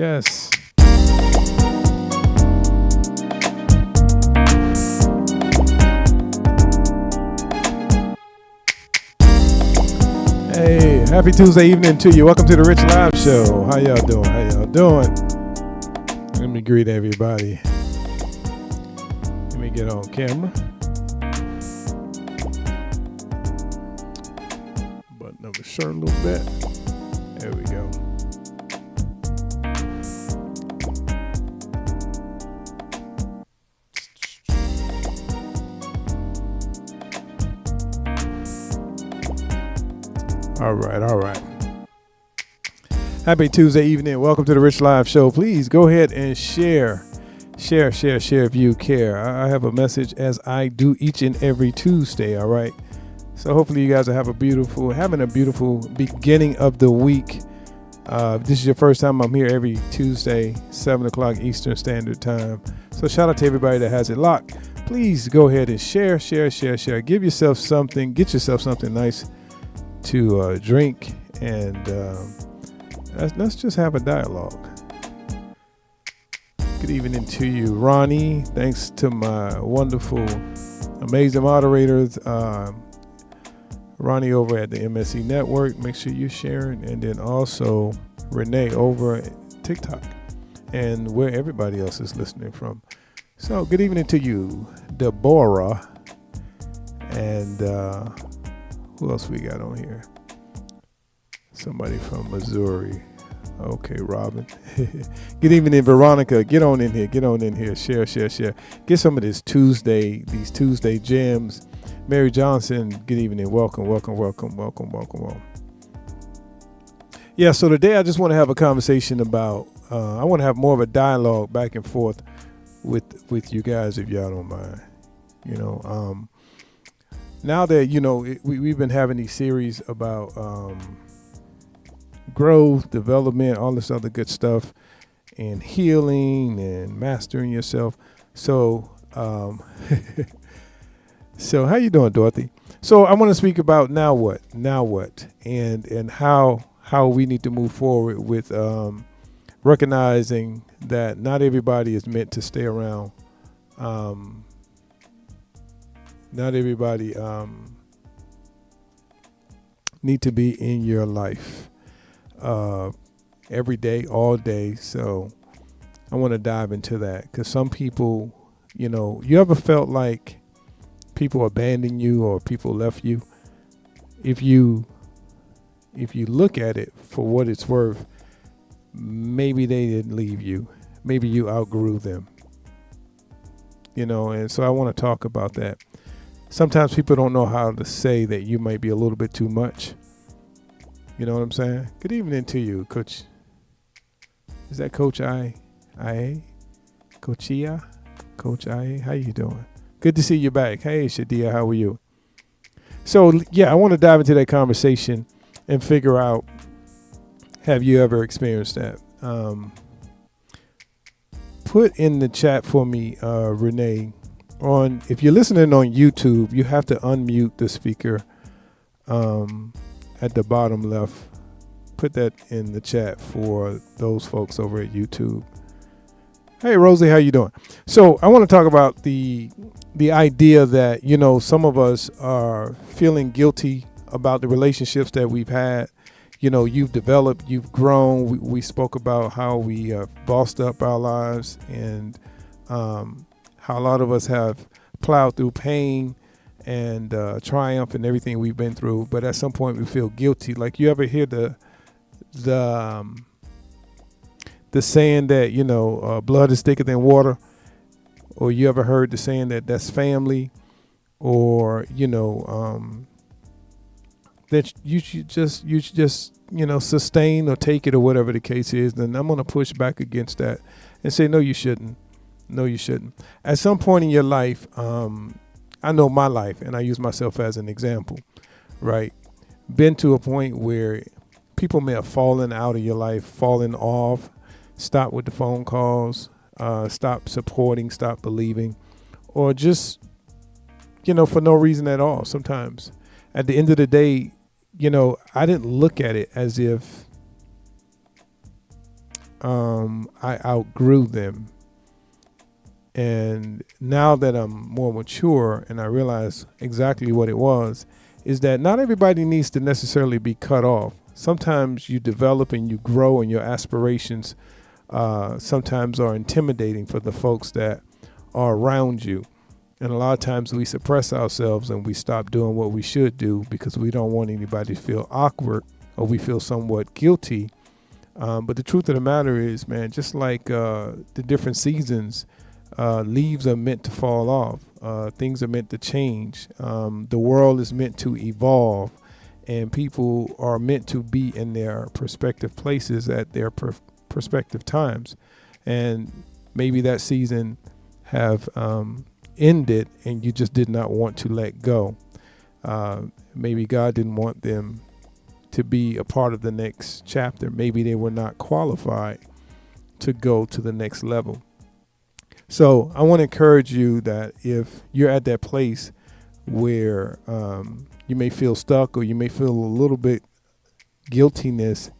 yes. Hey, happy Tuesday evening to you. Welcome to the Rich Live Show. How y'all doing? How y'all doing? Let me greet everybody. Let me get on camera. Button up the shirt a little bit. There we go. All right. Happy Tuesday evening. Welcome to the Rich Live Show. Please go ahead and share if you care. I have a message as I do each and every Tuesday, all right? So hopefully you guys will having a beautiful beginning of the week. If this is your first time, I'm here every Tuesday, 7 o'clock Eastern Standard Time. So shout out to everybody that has it locked. Please go ahead and share. Give yourself something, get yourself something nice to drink, and let's just have a dialogue. Good evening to you, Ronnie. Thanks to my wonderful, amazing moderators, Ronnie over at the MSC Network. Make sure you're sharing, and then also Renee over at TikTok, and where everybody else is listening from. So good evening to you, Deborah, and who else we got on here? Somebody from Missouri. Okay, Robin. Good evening, Veronica. Get on in here. Share. Get some of these Tuesday gems. Mary Johnson, good evening. Welcome. Yeah, so today I just want to have a conversation about, I want to have more of a dialogue back and forth with you guys, if y'all don't mind. Now that, we've been having these series about growth, development, all this other good stuff, and healing and mastering yourself. So, so how you doing, Dorothy? So I want to speak about now what, and how we need to move forward with recognizing that not everybody is meant to stay around. Not everybody need to be in your life every day, all day. So I want to dive into that, because some people, you ever felt like people abandoned you or people left you? If you look at it for what it's worth, maybe they didn't leave you. Maybe you outgrew them. And so I want to talk about that. Sometimes people don't know how to say that you might be a little bit too much. You know what I'm saying? Good evening to you, Coach. Is that Coach IA? Coachia? Coach IA? How you doing? Good to see you back. Hey, Shadia, how are you? So, yeah, I want to dive into that conversation and figure out, have you ever experienced that? Put in the chat for me, Renee. If you're listening on YouTube, you have to unmute the speaker at the bottom left. Put that in the chat for those folks over at YouTube. Hey, Rosie, how you doing? So I want to talk about the idea that, some of us are feeling guilty about the relationships that we've had. You've developed, you've grown. We spoke about how we bossed up our lives, and how a lot of us have plowed through pain and triumph and everything we've been through. But at some point we feel guilty. Like, you ever hear the saying that, blood is thicker than water? Or you ever heard the saying that that's family? Or, that you should just, sustain or take it, or whatever the case is. Then I'm going to push back against that and say, no, you shouldn't. No, you shouldn't. At some point in your life, I know my life, and I use myself as an example, right? Been to a point where people may have fallen out of your life, fallen off, stopped with the phone calls, stopped supporting, stopped believing, or just, for no reason at all. Sometimes at the end of the day, I didn't look at it as if I outgrew them. And now that I'm more mature and I realize exactly what it was, is that not everybody needs to necessarily be cut off. Sometimes you develop and you grow, and your aspirations sometimes are intimidating for the folks that are around you. And a lot of times we suppress ourselves and we stop doing what we should do because we don't want anybody to feel awkward, or we feel somewhat guilty. But the truth of the matter is, man, just like the different seasons, leaves are meant to fall off. Things are meant to change. The world is meant to evolve, and people are meant to be in their prospective places at their prospective times. And maybe that season have ended and you just did not want to let go. Maybe God didn't want them to be a part of the next chapter. Maybe they were not qualified to go to the next level. So I want to encourage you that if you're at that place where you may feel stuck, or you may feel a little bit guiltiness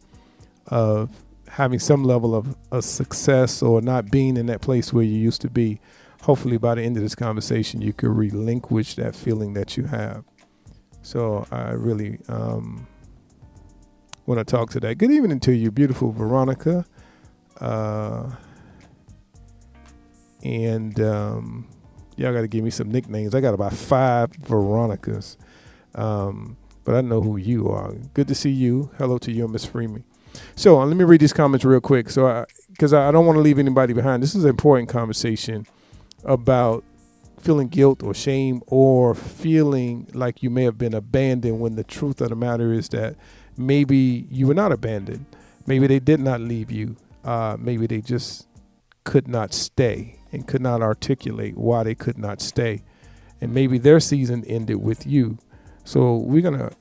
of having some level of a success, or not being in that place where you used to be, hopefully by the end of this conversation, you could relinquish that feeling that you have. So I really want to talk to that. Good evening to you, beautiful Veronica. And y'all got to give me some nicknames. I got about 5 Veronicas, but I know who you are. Good to see you. Hello to you, Miss Freeman. So let me read these comments real quick. So because I don't want to leave anybody behind. This is an important conversation about feeling guilt or shame, or feeling like you may have been abandoned, when the truth of the matter is that maybe you were not abandoned. Maybe they did not leave you. Maybe they just could not stay and could not articulate why they could not stay. And maybe their season ended with you. So we're going to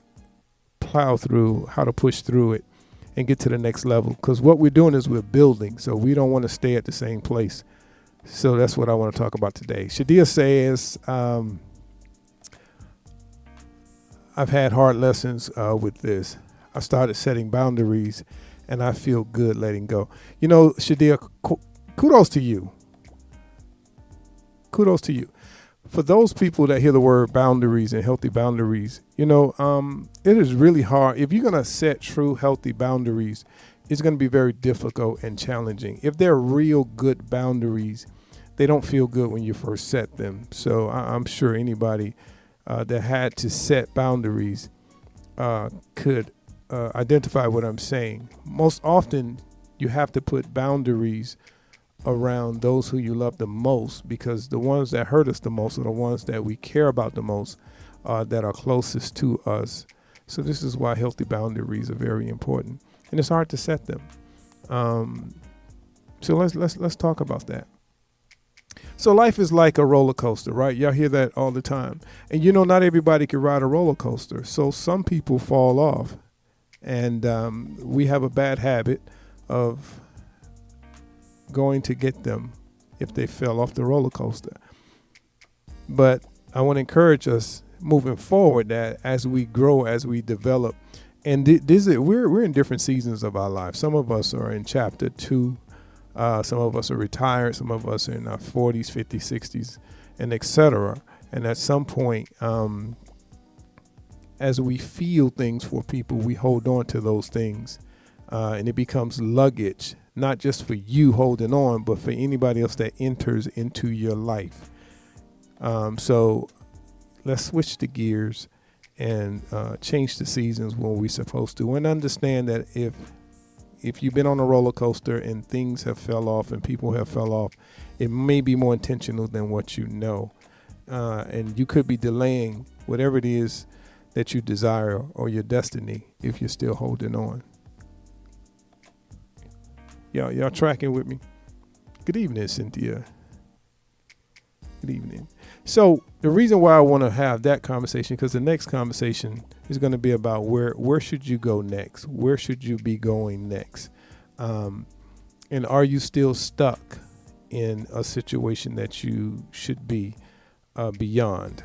plow through how to push through it and get to the next level, because what we're doing is we're building. So we don't want to stay at the same place. So that's what I want to talk about today. Shadia says, I've had hard lessons with this. I started setting boundaries and I feel good letting go. You know, Shadia, kudos to you. Kudos to you. For those people that hear the word boundaries and healthy boundaries, you know, it is really hard. If you're going to set true healthy boundaries, it's going to be very difficult and challenging. If they're real good boundaries, they don't feel good when you first set them. So I'm sure anybody that had to set boundaries could identify what I'm saying. Most often, you have to put boundaries around those who you love the most, because the ones that hurt us the most are the ones that we care about the most, that are closest to us. So this is why healthy boundaries are very important, and it's hard to set them. So let's talk about that. So life is like a roller coaster, right? Y'all hear that all the time. And you know, not everybody can ride a roller coaster. So some people fall off, and we have a bad habit of going to get them if they fell off the roller coaster. But I want to encourage us moving forward that as we grow, as we develop, and we're in different seasons of our life. Some of us are in chapter 2. Some of us are retired. Some of us are in our 40s, 50s, 60s, and etc. And at some point, as we feel things for people, we hold on to those things, and it becomes luggage. Not just for you holding on, but for anybody else that enters into your life. So let's switch the gears and change the seasons when we're supposed to, and understand that if you've been on a roller coaster and things have fell off and people have fell off, it may be more intentional than what you know. And you could be delaying whatever it is that you desire or your destiny if you're still holding on. Y'all tracking with me? Good evening, Cynthia. Good evening. So the reason why I want to have that conversation, because the next conversation is going to be about where should you go next? Where should you be going next? And are you still stuck in a situation that you should be beyond?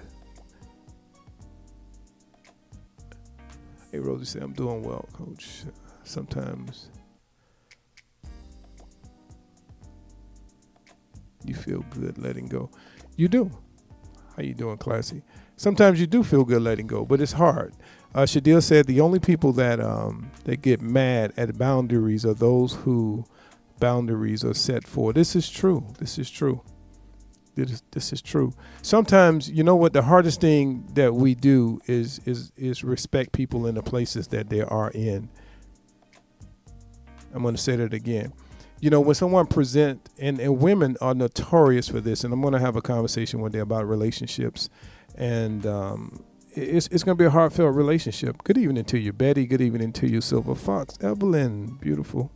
Hey, Rosie said, I'm doing well, Coach. Sometimes feel good letting go. You do. How you doing, Classy? Sometimes you do feel good letting go, but it's hard. Shadil said the only people that get mad at boundaries are those who boundaries are set for. This is true. This is true. This is true. Sometimes, you know what, the hardest thing that we do is respect people in the places that they are in. I'm going to say that again. You know, when someone present, and women are notorious for this, and I'm going to have a conversation one day about relationships, and it's going to be a heartfelt relationship. Good evening to you, Betty. Good evening to you, Silver Fox, Evelyn, beautiful,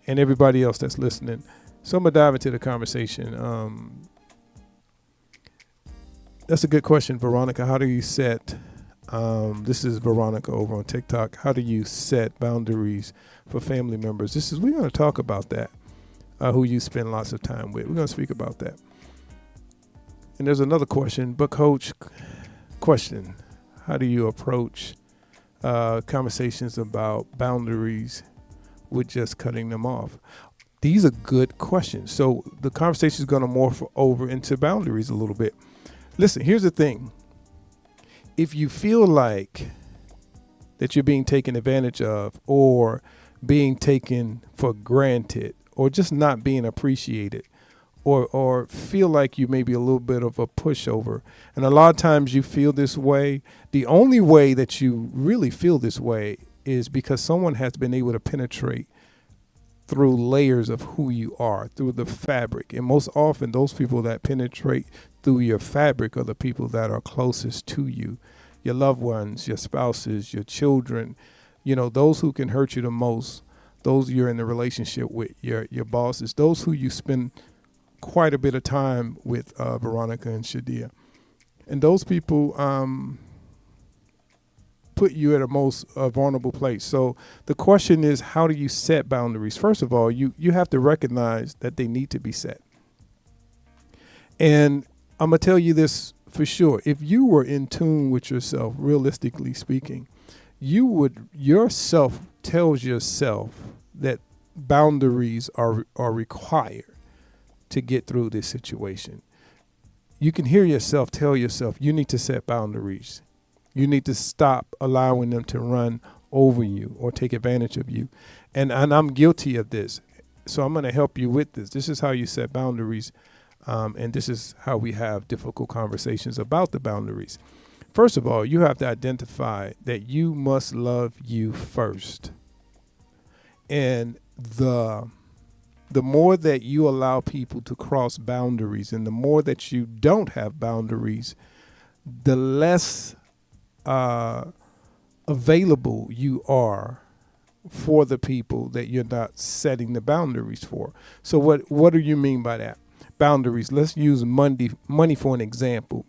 and everybody else that's listening. So I'm going to dive into the conversation. That's a good question, Veronica. How do you set, this is Veronica over on TikTok, how do you set boundaries for family members? We're going to talk about that, who you spend lots of time with. We're going to speak about that. And there's another question, but Coach, question, how do you approach conversations about boundaries with just cutting them off? These are good questions. So the conversation is going to morph over into boundaries a little bit. Listen, here's the thing. If you feel like that you're being taken advantage of or being taken for granted or just not being appreciated or feel like you may be a little bit of a pushover, and a lot of times you feel this way, the only way that you really feel this way is because someone has been able to penetrate through layers of who you are, through the fabric. And most often those people that penetrate through your fabric are the people that are closest to you, your loved ones, your spouses, your children, you know, those who can hurt you the most, those you're in the relationship with, your bosses, those who you spend quite a bit of time with, Veronica and Shadia. And those people put you at a most vulnerable place. So the question is, how do you set boundaries? First of all, you have to recognize that they need to be set. And I'm going to tell you this for sure. If you were in tune with yourself, realistically speaking, yourself tells yourself that boundaries are required to get through this situation. You can hear yourself tell yourself you need to set boundaries. You need to stop allowing them to run over you or take advantage of you. And I'm guilty of this. So I'm going to help you with this. This is how you set boundaries. And this is how we have difficult conversations about the boundaries. First of all, you have to identify that you must love you first. And the more that you allow people to cross boundaries and the more that you don't have boundaries, the less available you are for the people that you're not setting the boundaries for. So what do you mean by that? Boundaries. Let's use money for an example.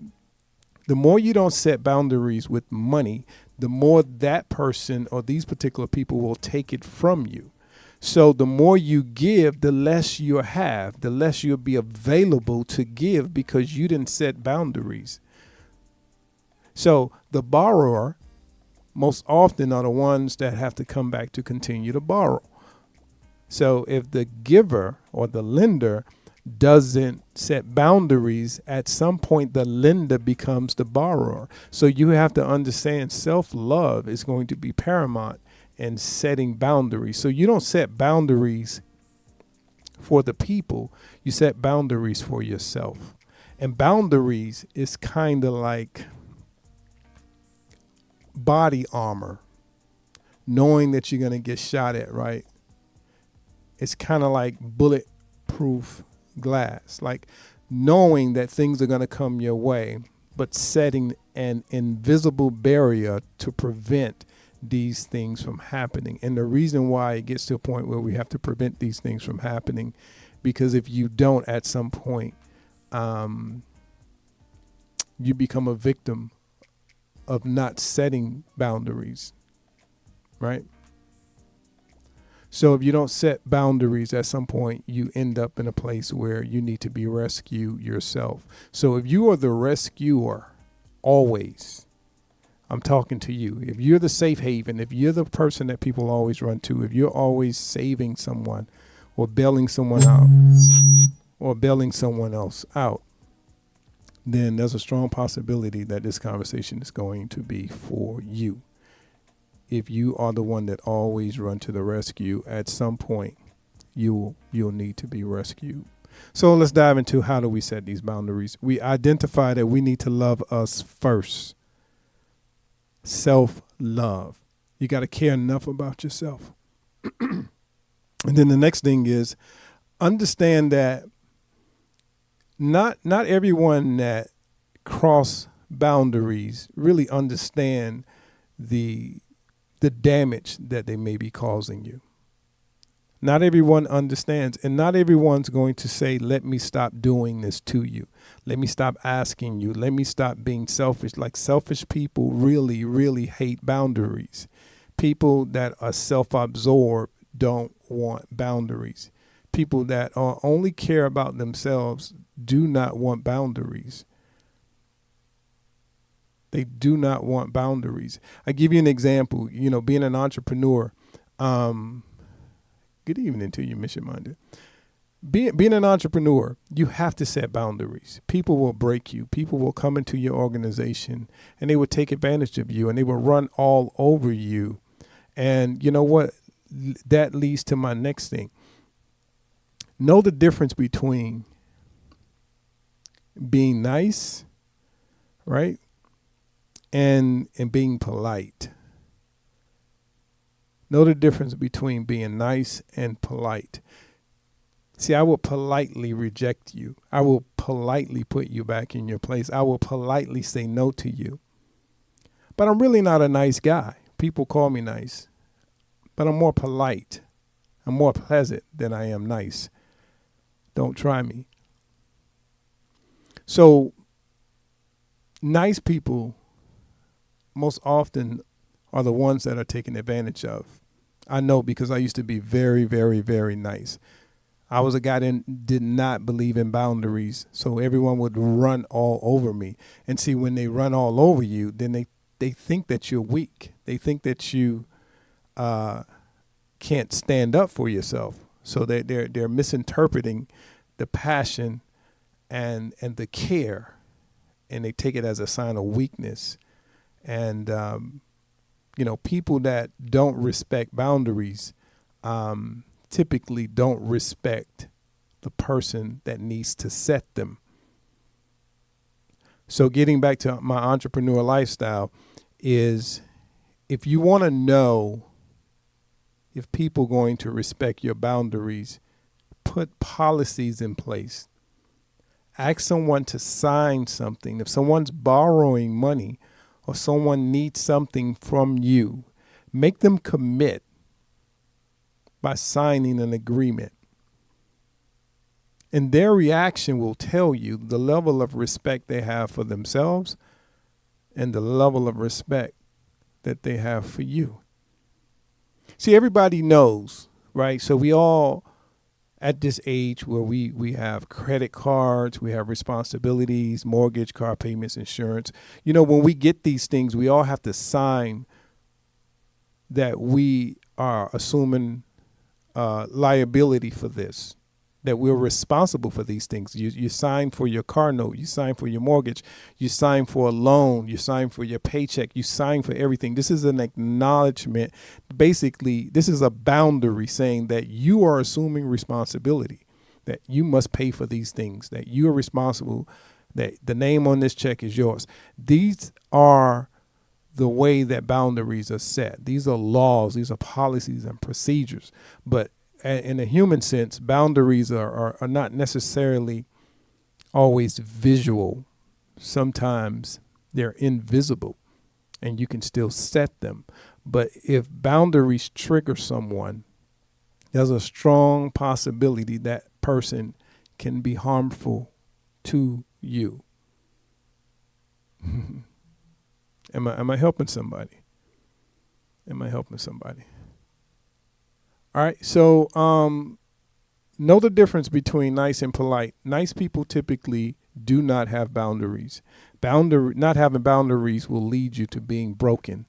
The more you don't set boundaries with money, the more that person or these particular people will take it from you. So the more you give, the less you'll have, the less you'll be available to give because you didn't set boundaries. So the borrower most often are the ones that have to come back to continue to borrow. So if the giver or the lender doesn't set boundaries, at some point the lender becomes the borrower. So you have to understand self-love is going to be paramount in setting boundaries. So you don't set boundaries for the people, you set boundaries for yourself. And boundaries is kind of like body armor, knowing that you're going to get shot at, right? It's kind of like bulletproof glass, like knowing that things are going to come your way, but setting an invisible barrier to prevent these things from happening. And the reason why it gets to a point where we have to prevent these things from happening, because if you don't, at some point, you become a victim of not setting boundaries, right? So if you don't set boundaries, at some point you end up in a place where you need to be rescued yourself. So if you are the rescuer, always, I'm talking to you. If you're the safe haven, if you're the person that people always run to, if you're always saving someone or bailing someone out, or bailing someone else out, then there's a strong possibility that this conversation is going to be for you. If you are the one that always run to the rescue, at some point you'll need to be rescued. So let's dive into how do we set these boundaries. We identify that we need to love us first. Self-love. You got to care enough about yourself. And then the next thing is understand that not everyone that cross boundaries really understand the damage that they may be causing you. Not everyone understands, and not everyone's going to say, let me stop doing this to you. Let me stop asking you. Let me stop being selfish. Like, selfish people really, really hate boundaries. People that are self-absorbed don't want boundaries. People that only care about themselves do not want boundaries. They do not want boundaries. I give you an example. Being an entrepreneur. Good evening to you, Mission Minded. Being an entrepreneur, you have to set boundaries. People will break you. People will come into your organization and they will take advantage of you and they will run all over you. And you know what? That leads to my next thing. Know the difference between being nice, right? And being polite. Know the difference between being nice and polite. See, I will politely reject you. I will politely put you back in your place. I will politely say no to you. But I'm really not a nice guy. People call me nice, but I'm more polite. I'm more pleasant than I am nice. Don't try me. So, nice people most often are the ones that are taken advantage of. I know, because I used to be very, very, very nice. I was a guy that did not believe in boundaries, so everyone would run all over me. And see, when they run all over you, then they think that you're weak. They think that you can't stand up for yourself. So they're misinterpreting the passion and the care, and they take it as a sign of weakness. And people that don't respect boundaries typically don't respect the person that needs to set them. So getting back to my entrepreneur lifestyle is, if you want to know if people are going to respect your boundaries, put policies in place. Ask someone to sign something. If someone's borrowing money or someone needs something from you, make them commit by signing an agreement. And their reaction will tell you the level of respect they have for themselves and the level of respect that they have for you. See, everybody knows, right? So we all, at this age where we have credit cards, we have responsibilities, mortgage, car payments, insurance. When we get these things, we all have to sign that we are assuming liability for this, that we're responsible for these things. You sign for your car note, you sign for your mortgage, you sign for a loan, you sign for your paycheck, you sign for everything. This is an acknowledgement. Basically, this is a boundary saying that you are assuming responsibility, that you must pay for these things, that you are responsible, that the name on this check is yours. These are the way that boundaries are set. These are laws, these are policies and procedures. But in a human sense, boundaries are not necessarily always visual. Sometimes they're invisible and you can still set them. But if boundaries trigger someone, there's a strong possibility that person can be harmful to you. Am I helping somebody? Am I helping somebody? All right. So know the difference between nice and polite. Nice people typically do not have boundaries. Not having boundaries will lead you to being broken.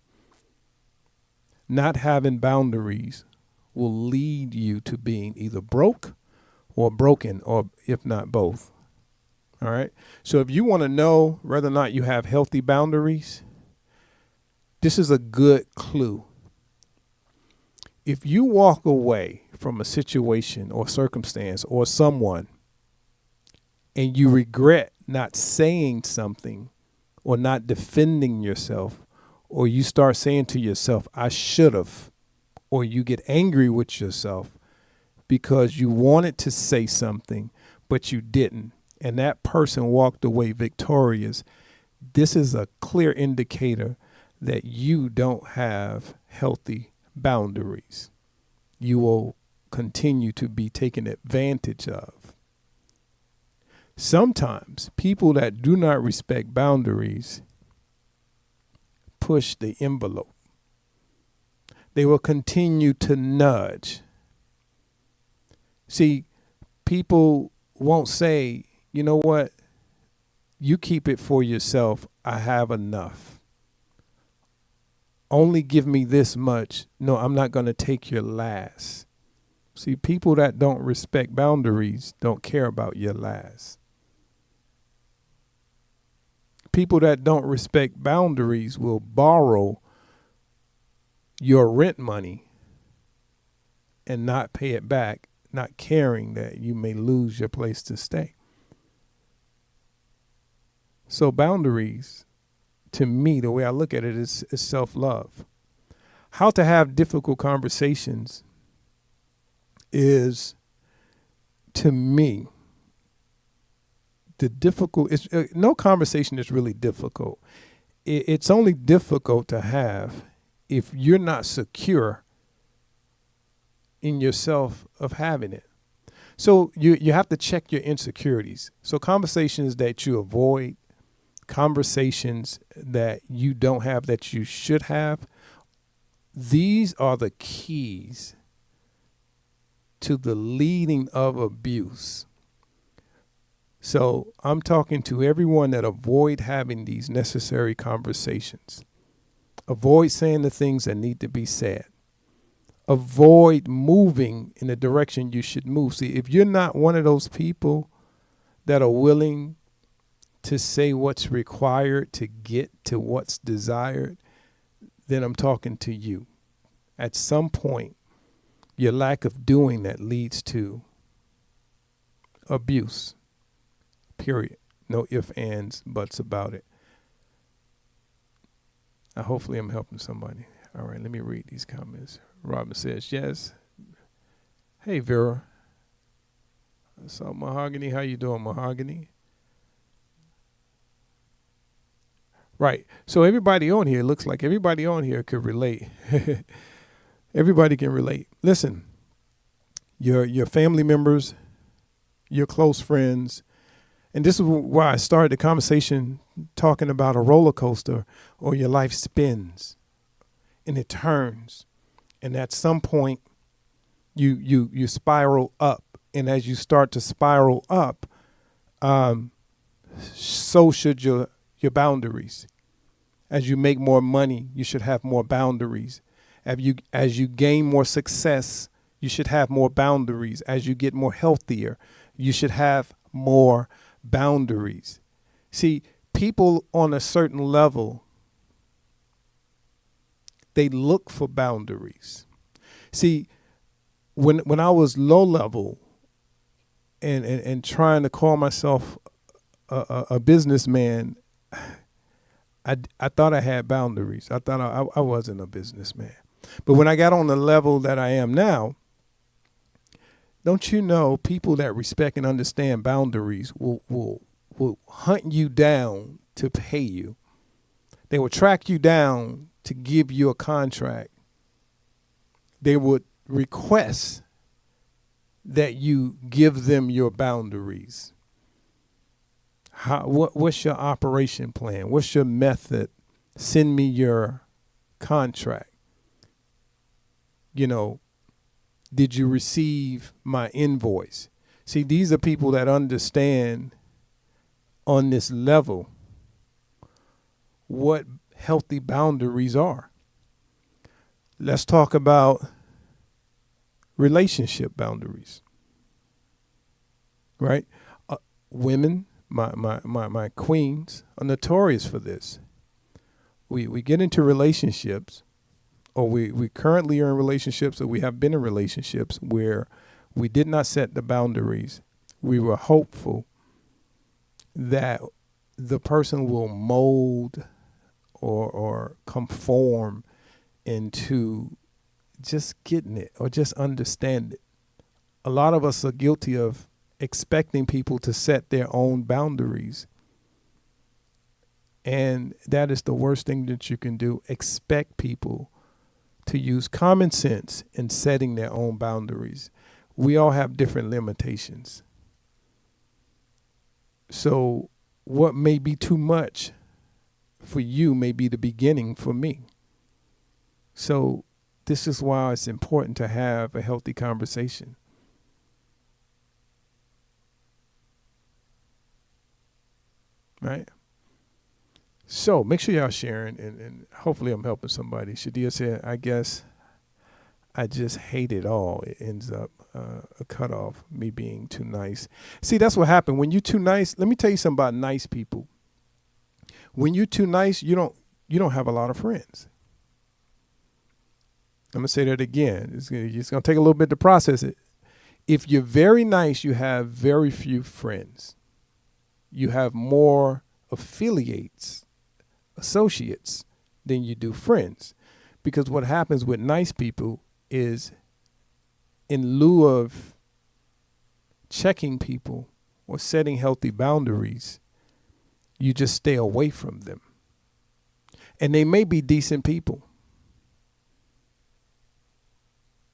Not having boundaries will lead you to being either broke or broken, or if not both. All right. So if you want to know whether or not you have healthy boundaries, this is a good clue. If you walk away from a situation or circumstance or someone and you regret not saying something or not defending yourself, or you start saying to yourself, I should have, or you get angry with yourself because you wanted to say something, but you didn't, and that person walked away victorious, this is a clear indicator that you don't have healthy boundaries. You will continue to be taken advantage of. Sometimes people that do not respect boundaries push the envelope. They will continue to nudge. See, people won't say, you know what, you keep it for yourself. I have enough. Only give me this much. No, I'm not going to take your last. See, people that don't respect boundaries don't care about your last. People that don't respect boundaries will borrow your rent money and not pay it back, not caring that you may lose your place to stay. So boundaries, to me, the way I look at it is self-love. How to have difficult conversations is, to me, no conversation is really difficult. It's only difficult to have if you're not secure in yourself of having it. So you have to check your insecurities. So conversations that you avoid, conversations that you don't have that you should have, these are the keys to the leading of abuse. So I'm talking to everyone that avoid having these necessary conversations. Avoid saying the things that need to be said. Avoid moving in the direction you should move. See, if you're not one of those people that are willing to say what's required to get to what's desired, then I'm talking to you. At some point, your lack of doing that leads to abuse. Period. No ifs, ands, buts about it. Hopefully I'm helping somebody. All right, let me read these comments. Robin says, yes. Hey, Vera. So, Mahogany, how you doing, Mahogany? Right. So everybody on here, looks like everybody on here could relate. Everybody can relate. Listen, your family members, your close friends, and this is why I started the conversation talking about a roller coaster, or your life spins and it turns. And at some point you spiral up. And as you start to spiral up, so should your boundaries. As you make more money, you should have more boundaries. As you gain more success, you should have more boundaries. As you get more healthier, you should have more boundaries. See, people on a certain level, they look for boundaries. See, when I was low level and trying to call myself a businessman, I thought I had boundaries. I thought I wasn't a businessman. But when I got on the level that I am now, don't you know, people that respect and understand boundaries will hunt you down to pay you. They will track you down to give you a contract. They would request that you give them your boundaries. What's your operation plan? What's your method? Send me your contract. Did you receive my invoice? See, these are people that understand on this level what healthy boundaries are. Let's talk about relationship boundaries. right? Women, my queens, are notorious for this. We get into relationships, or we currently are in relationships, or we have been in relationships where we did not set the boundaries. We were hopeful that the person will mold or conform into just getting it or just understand it. A lot of us are guilty of expecting people to set their own boundaries. And that is the worst thing that you can do. Expect people to use common sense in setting their own boundaries. We all have different limitations. So what may be too much for you may be the beginning for me. So this is why it's important to have a healthy conversation. Right? So make sure y'all sharing, and hopefully I'm helping somebody. Shadia said, I guess I just hate it all. It ends up a cutoff, me being too nice. See, that's what happened. When you're too nice, let me tell you something about nice people. When you're too nice, you don't have a lot of friends. I'm going to say that again. It's going to take a little bit to process it. If you're very nice, you have very few friends. You have more affiliates, associates, than you do friends. Because what happens with nice people is, in lieu of checking people or setting healthy boundaries, you just stay away from them. And they may be decent people.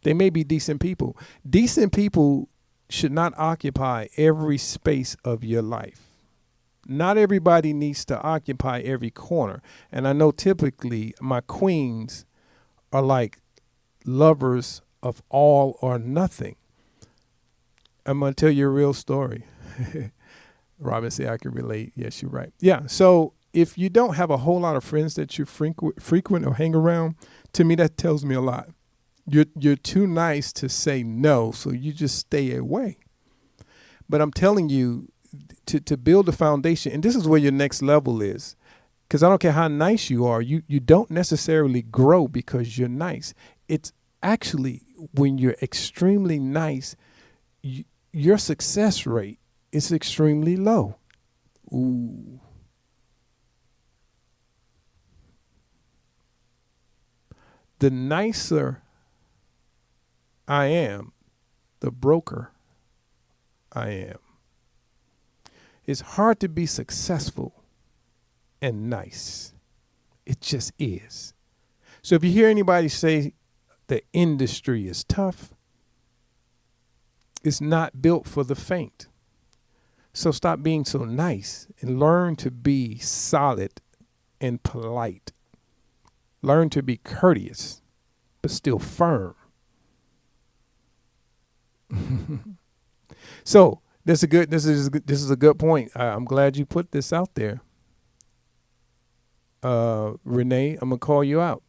They may be decent people. Decent people should not occupy every space of your life. Not everybody needs to occupy every corner. And I know typically my queens are like lovers of all or nothing. I'm going to tell you a real story. Robin said I can relate. Yes, you're right. Yeah. So if you don't have a whole lot of friends that you frequent or hang around, to me, that tells me a lot. You're too nice to say no, so you just stay away. But I'm telling you, to build a foundation, and this is where your next level is, because I don't care how nice you are, you don't necessarily grow because you're nice. It's actually when you're extremely nice, your success rate is extremely low. Ooh. The nicer I am, the broker I am. It's hard to be successful and nice. It just is. So if you hear anybody say the industry is tough, it's not built for the faint. So stop being so nice and learn to be solid and polite. Learn to be courteous, but still firm. So this is a good point. I'm glad you put this out there. Renee, I'm gonna call you out.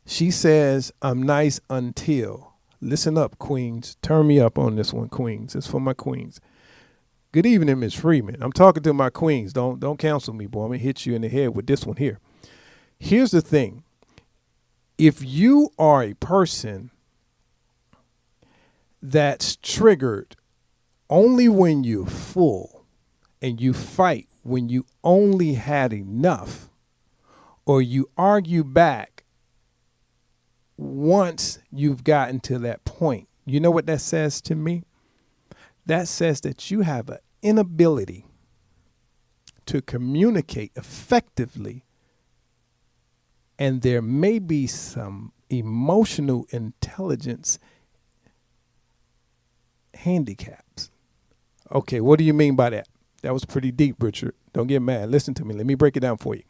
She says, I'm nice until. Listen up, queens. Turn me up on this one, queens. It's for my queens. Good evening, Ms. Freeman. I'm talking to my queens. Don't cancel me, boy. I'm gonna hit you in the head with this one here. Here's the thing. If you are a person that's triggered only when you're full and you fight when you only had enough, or you argue back once you've gotten to that point, you know what that says to me? That says that you have an inability to communicate effectively, and there may be some emotional intelligence handicaps. Okay, what do you mean by that? That was pretty deep, Richard. Don't get mad. Listen to me. Let me break it down for you.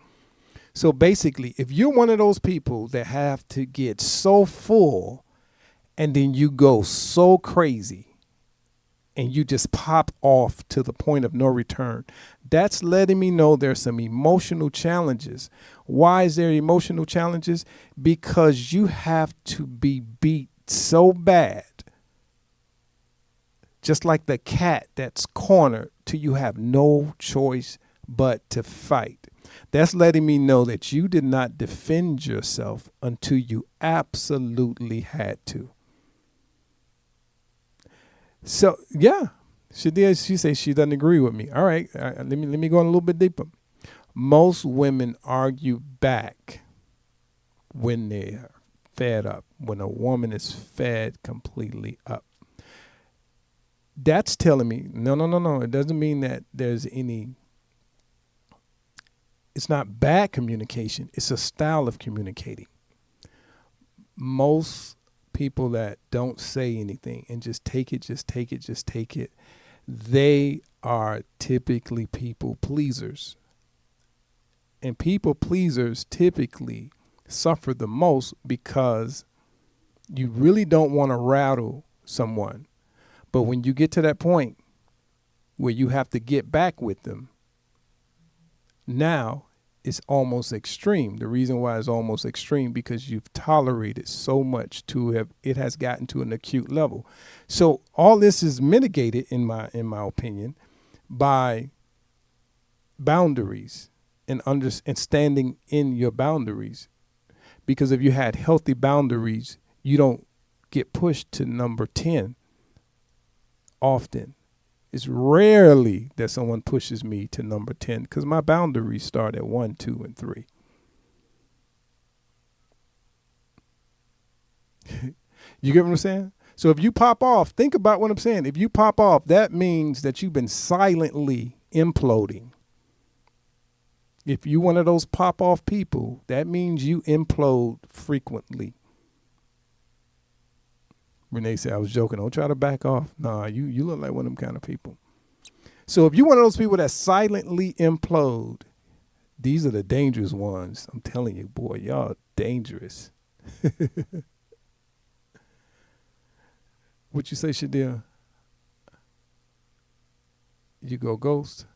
So basically, if you're one of those people that have to get so full and then you go so crazy and you just pop off to the point of no return, that's letting me know there's some emotional challenges. Why is there emotional challenges? Because you have to be beat so bad just like the cat that's cornered till you have no choice but to fight. That's letting me know that you did not defend yourself until you absolutely had to. So, yeah, she did. She says she doesn't agree with me. All right, let me go in a little bit deeper. Most women argue back when they're fed up, when a woman is fed completely up. That's telling me, no. It doesn't mean that there's any, it's not bad communication. It's a style of communicating. Most people that don't say anything and just take it, they are typically people pleasers. And people pleasers typically suffer the most because you really don't want to rattle someone. But when you get to that point where you have to get back with them, now it's almost extreme. The reason why it's almost extreme because you've tolerated so much it has gotten to an acute level. So all this is mitigated in my opinion by boundaries and standing in your boundaries. Because if you had healthy boundaries, you don't get pushed to number 10 often. It's rarely that someone pushes me to number 10 because my boundaries start at 1, 2, and 3. You get what I'm saying? So if you pop off, think about what I'm saying. If you pop off, that means that you've been silently imploding. If you're one of those pop off people, that means you implode frequently. Renee said, I was joking. Don't try to back off. Nah, you look like one of them kind of people. So if you're one of those people that silently implode, these are the dangerous ones. I'm telling you, boy, y'all dangerous. What you say, Shadia? You go ghost?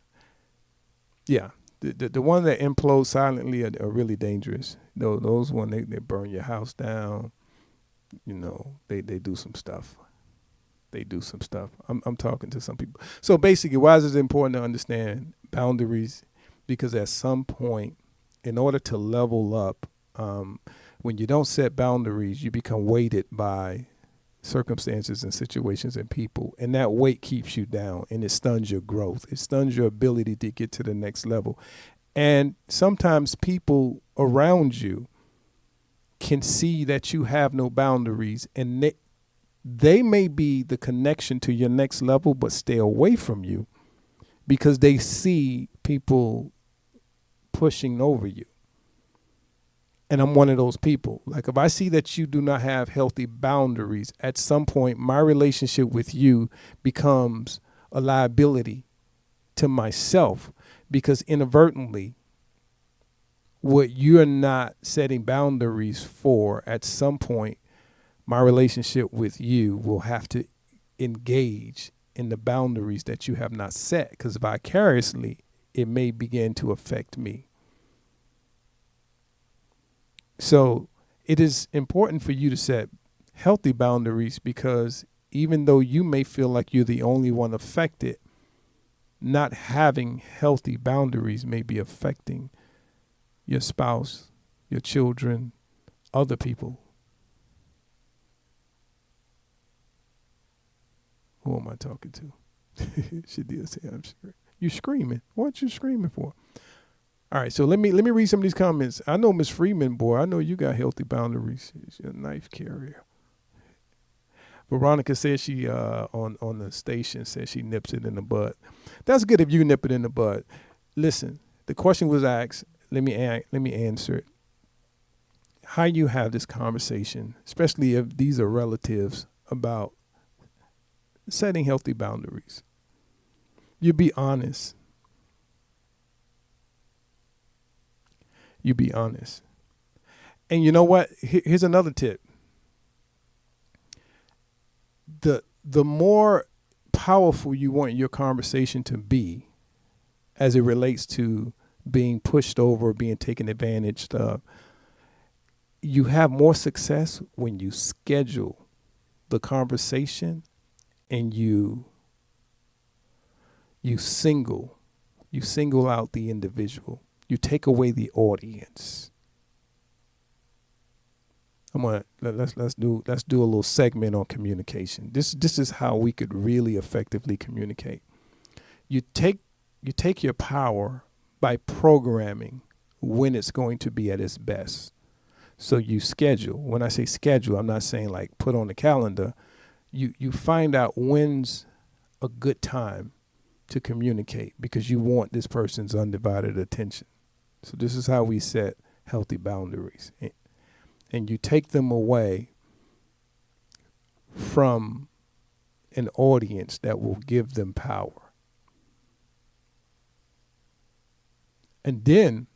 Yeah. The one that implodes silently are really dangerous. Those one they burn your house down. You know, they do some stuff. They do some stuff. I'm talking to some people. So basically, why is it important to understand boundaries? Because at some point, in order to level up, when you don't set boundaries, you become weighted by circumstances and situations and people, and that weight keeps you down and it stuns your growth. It stuns your ability to get to the next level. And sometimes people around you can see that you have no boundaries, and they may be the connection to your next level, but stay away from you because they see people pushing over you. And I'm one of those people. Like if I see that you do not have healthy boundaries, at some point my relationship with you becomes a liability to myself because inadvertently what you're not setting boundaries for, at some point my relationship with you will have to engage in the boundaries that you have not set, because vicariously it may begin to affect me. So it is important for you to set healthy boundaries because even though you may feel like you're the only one affected, not having healthy boundaries may be affecting your spouse, your children, other people. Who am I talking to? She did say I'm screaming. You screaming? What you screaming for? All right, so let me read some of these comments. I know Miss Freeman, boy, I know you got healthy boundaries. She's a knife carrier. Veronica says she on the station says she nips it in the bud. That's good if you nip it in the bud. Listen, the question was asked. Let me answer it. How you have this conversation, especially if these are relatives, about setting healthy boundaries. You be honest. You be honest. And you know what? Here's another tip. The more powerful you want your conversation to be as it relates to being pushed over, being taken advantage of, you have more success when you schedule the conversation and you You single out the individual. You take away the audience. Let's do a little segment on communication. This is how we could really effectively communicate. You take your power by programming when it's going to be at its best. So you schedule. When I say schedule, I'm not saying like put on the calendar. You find out when's a good time to communicate because you want this person's undivided attention. So this is how we set healthy boundaries. And you take them away from an audience that will give them power. And then,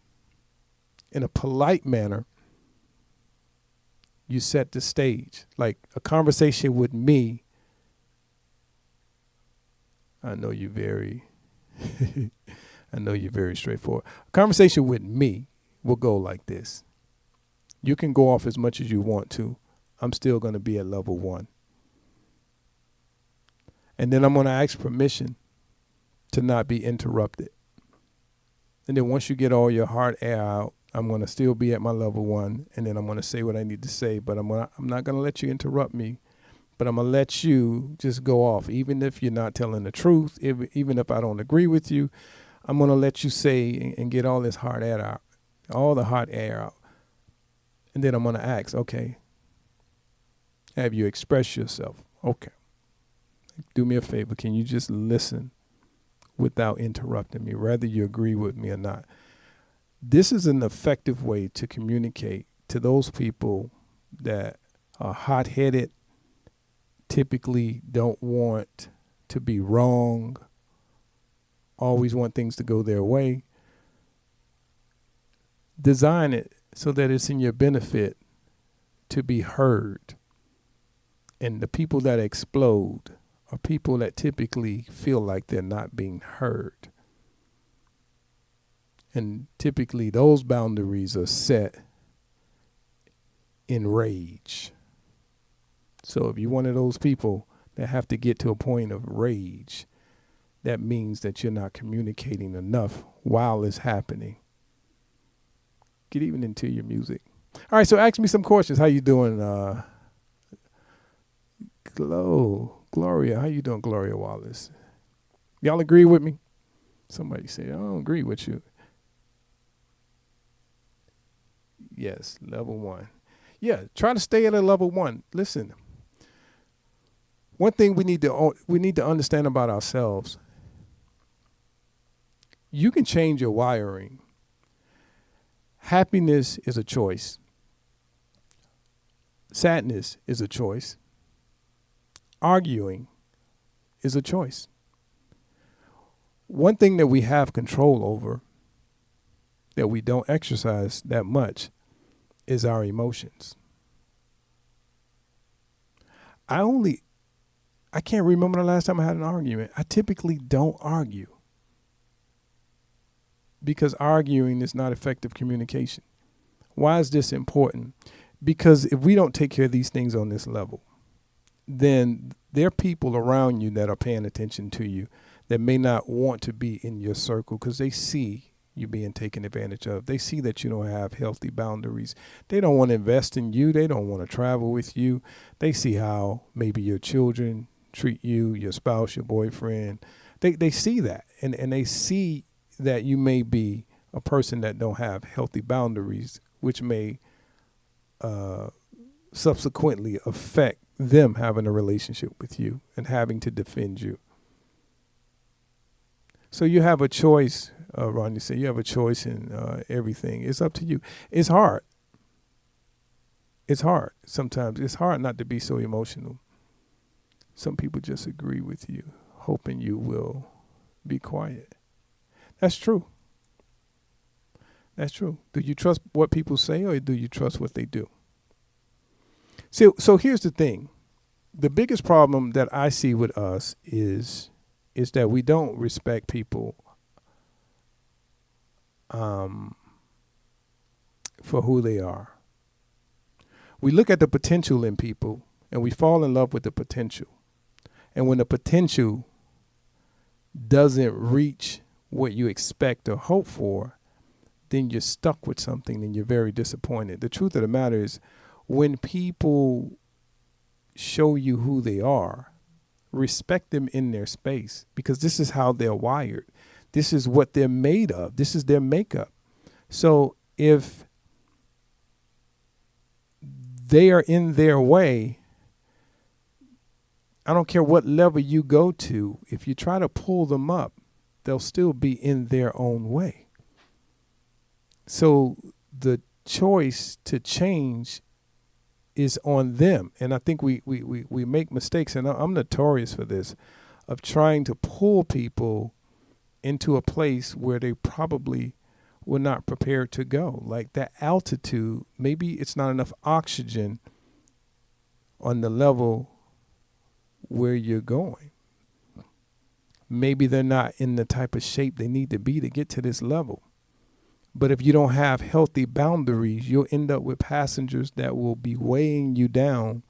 in a polite manner, you set the stage. Like a conversation with me, I know you're very straightforward. A conversation with me will go like this. You can go off as much as you want to. I'm still going to be at level 1. And then I'm going to ask permission to not be interrupted. And then once you get all your hard air out, I'm going to still be at my level 1. And then I'm going to say what I need to say. But I'm not going to let you interrupt me. But I'm going to let you just go off. Even if you're not telling the truth, even if I don't agree with you, I'm going to let you say and get all this hard air out, all the hot air out. And then I'm going to ask, okay, have you expressed yourself? Okay. Do me a favor. Can you just listen without interrupting me, whether you agree with me or not? This is an effective way to communicate to those people that are hot-headed, typically don't want to be wrong, always want things to go their way. Design it so that it's in your benefit to be heard. And the people that explode are people that typically feel like they're not being heard. And typically those boundaries are set in rage. So if you're one of those people that have to get to a point of rage, that means that you're not communicating enough while it's happening. Get even into your music. All right, so ask me some questions. How you doing, Gloria? How you doing, Gloria Wallace? Y'all agree with me? Somebody say, I don't agree with you. Yes, level 1. Yeah, try to stay at a level 1. Listen, one thing we need to understand about ourselves, you can change your wiring. Happiness is a choice. Sadness is a choice. Arguing is a choice. One thing that we have control over that we don't exercise that much is our emotions. I can't remember the last time I had an argument. I typically don't argue because arguing is not effective communication. Why is this important? Because if we don't take care of these things on this level, then there are people around you that are paying attention to you that may not want to be in your circle because they see you being taken advantage of. They see that you don't have healthy boundaries. They don't want to invest in you. They don't want to travel with you. They see how maybe your children treat you, your spouse, your boyfriend. They see that, and they see that you may be a person that don't have healthy boundaries, which may subsequently affect them having a relationship with you and having to defend you. So you have a choice, Ronnie said, you have a choice in everything. It's up to you. It's hard. It's hard. Sometimes it's hard not to be so emotional. Some people just agree with you, hoping you will be quiet. That's true. That's true. Do you trust what people say or do you trust what they do? So here's the thing. The biggest problem that I see with us is that we don't respect people for who they are. We look at the potential in people and we fall in love with the potential. And when the potential doesn't reach what you expect or hope for, then you're stuck with something and you're very disappointed. The truth of the matter is, when people show you who they are, respect them in their space, because this is how they're wired. This is what they're made of. This is their makeup. So if they are in their way, I don't care what level you go to, if you try to pull them up, they'll still be in their own way. So the choice to change is on them. And I think we make mistakes, and I'm notorious for this, of trying to pull people into a place where they probably were not prepared to go. Like that altitude, maybe it's not enough oxygen on the level where you're going. Maybe they're not in the type of shape they need to be to get to this level. But if you don't have healthy boundaries, you'll end up with passengers that will be weighing you down,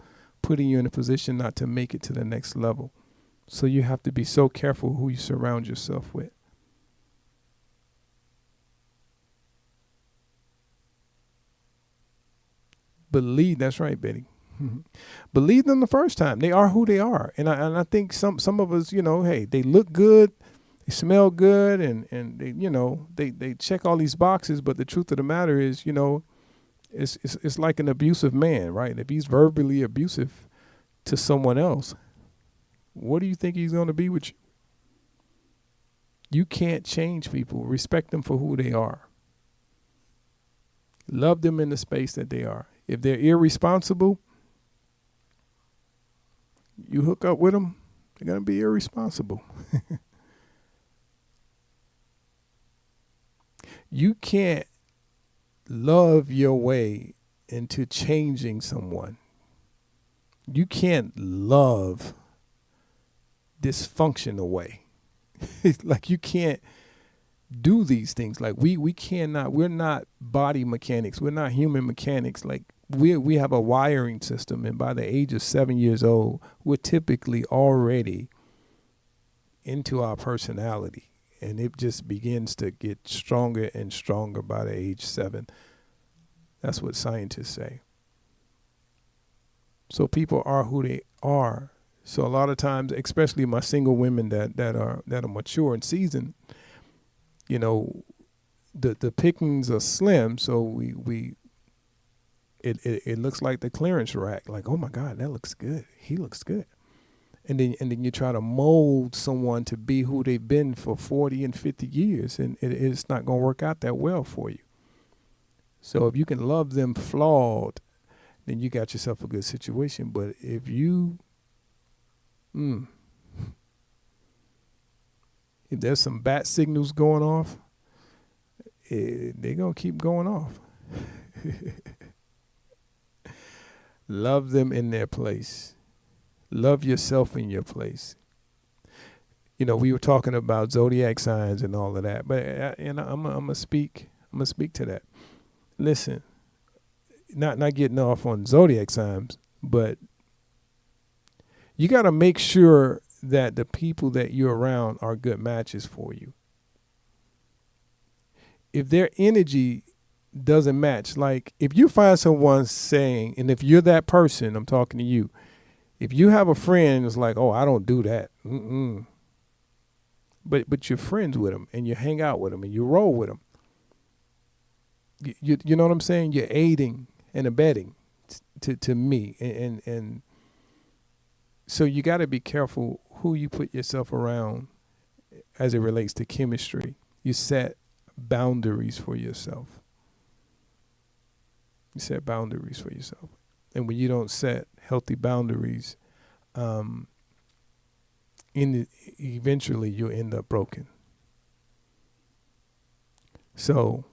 putting you in a position not to make it to the next level. So you have to be so careful who you surround yourself with. Believe, that's right, Betty. Believe them the first time. They are who they are. And I think some of us, hey, they look good, they smell good, and they, they check all these boxes, but the truth of the matter is, it's like an abusive man, right? If he's verbally abusive to someone else, what do you think he's going to be with you? You can't change people. Respect them for who they are. Love them in the space that they are. If they're irresponsible, you hook up with them, they're going to be irresponsible. You can't love your way into changing someone. You can't love dysfunction away. Like you can't do these things. Like we cannot, we're not body mechanics. We're not human mechanics. Like we have a wiring system, and by the age of 7 years old, we're typically already into our personality, and it just begins to get stronger and stronger by the age 7. That's what scientists say. So people are who they are. So a lot of times, especially my single women that are mature and seasoned, the pickings are slim. So it looks like the clearance rack. Like, oh my God, that looks good. He looks good. And then you try to mold someone to be who they've been for 40 and 50 years, and it's not going to work out that well for you. So if you can love them flawed, then you got yourself a good situation. But if you, if there's some bat signals going off, they're going to keep going off. Love them in their place. Love yourself in your place. We were talking about zodiac signs and all of that, but I'm gonna speak to that. Listen, not getting off on zodiac signs, but you got to make sure that the people that you're around are good matches for you. If their energy doesn't match, like if you find someone saying, and if you're that person, I'm talking to you, if you have a friend that's like, oh, I don't do that, but you're friends with them and you hang out with them and you roll with them, you know what I'm saying? You're aiding and abetting to me, and so you got to be careful who you put yourself around as it relates to chemistry. You set boundaries for yourself. You set boundaries for yourself. And when you don't set healthy boundaries, eventually you'll end up broken. So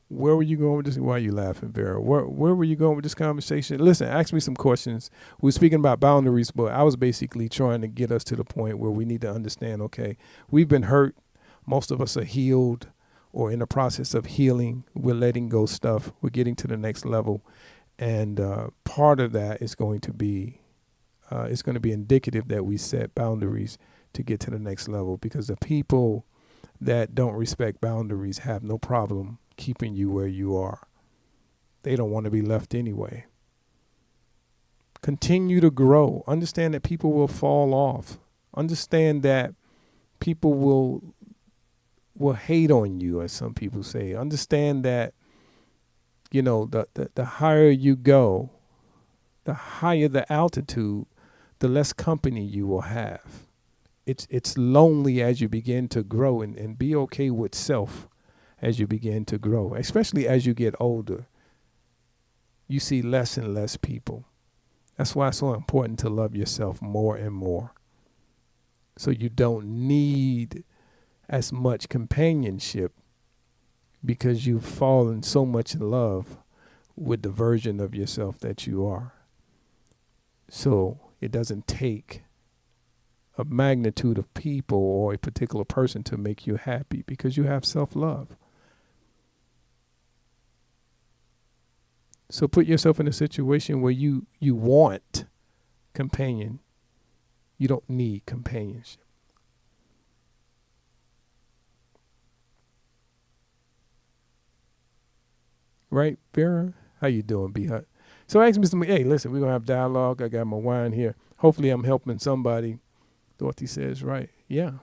where were you going with this? Why are you laughing, Vera? Where were you going with this conversation? Listen, ask me some questions. We were speaking about boundaries, but I was basically trying to get us to the point where we need to understand, okay, we've been hurt. Most of us are healed or in the process of healing. We're letting go stuff. We're getting to the next level. And part of that is going to be, it's going to be indicative that we set boundaries to get to the next level, because the people that don't respect boundaries have no problem keeping you where you are. They don't want to be left anyway. Continue to grow. Understand that people will fall off. Understand that people will hate on you, as some people say. Understand that, the higher you go, the higher the altitude, the less company you will have. It's lonely as you begin to grow, and be okay with self as you begin to grow, especially as you get older. You see less and less people. That's why it's so important to love yourself more and more. So you don't need as much companionship, because you've fallen so much in love with the version of yourself that you are. So it doesn't take a magnitude of people or a particular person to make you happy, because you have self-love. So put yourself in a situation where you want companion. You don't need companionship. Right, Vera? How you doing, B-Hut? So I asked Mr. Hey, listen, we're going to have dialogue. I got my wine here. Hopefully I'm helping somebody. Dorothy says, right. Yeah.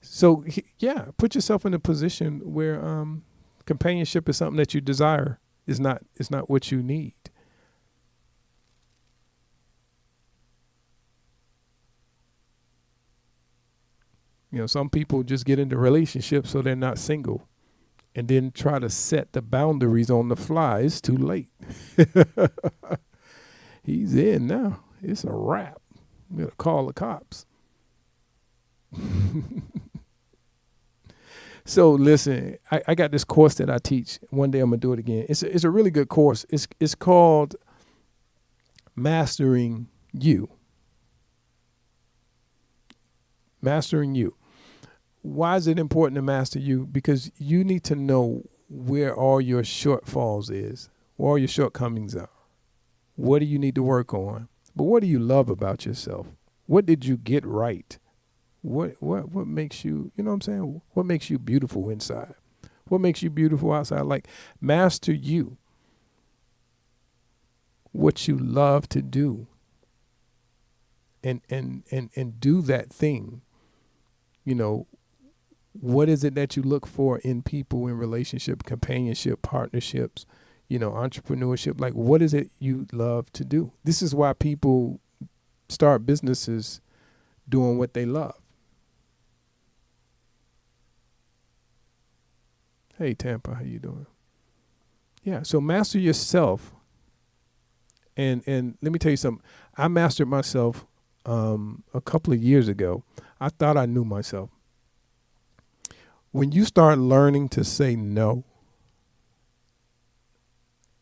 So, put yourself in a position where companionship is something that you desire. It's not what you need. Some people just get into relationships so they're not single, and then try to set the boundaries on the fly. It's too late. He's in now. It's a wrap. I'm going to call the cops. So listen, I got this course that I teach. One day I'm going to do it again. It's a really good course. It's called Mastering You. Mastering You. Why is it important to master you? Because you need to know where all your shortfalls is, where all your shortcomings are. What do you need to work on? But what do you love about yourself? What did you get right? What makes you, you know what I'm saying? What makes you beautiful inside? What makes you beautiful outside? Like, master you. What you love to do. And do that thing. What is it that you look for in people, in relationship, companionship, partnerships, entrepreneurship? Like, what is it you love to do? This is why people start businesses doing what they love. Hey, Tampa, how you doing? Yeah, so master yourself. And let me tell you something. I mastered myself a couple of years ago. I thought I knew myself. When you start learning to say no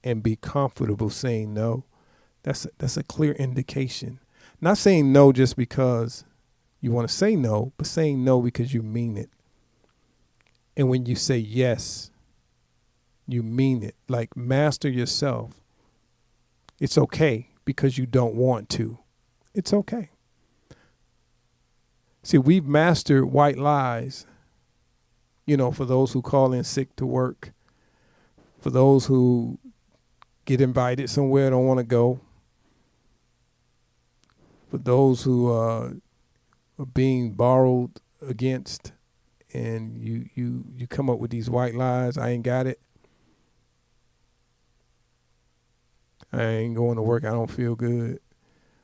and be comfortable saying no, that's a clear indication. Not saying no just because you want to say no, but saying no because you mean it. And when you say yes, you mean it. Like, master yourself. It's okay because you don't want to. It's okay. See, we've mastered white lies, for those who call in sick to work, for those who get invited somewhere, don't want to go, for those who are being borrowed against, and you come up with these white lies. I ain't got it. I ain't going to work. I don't feel good.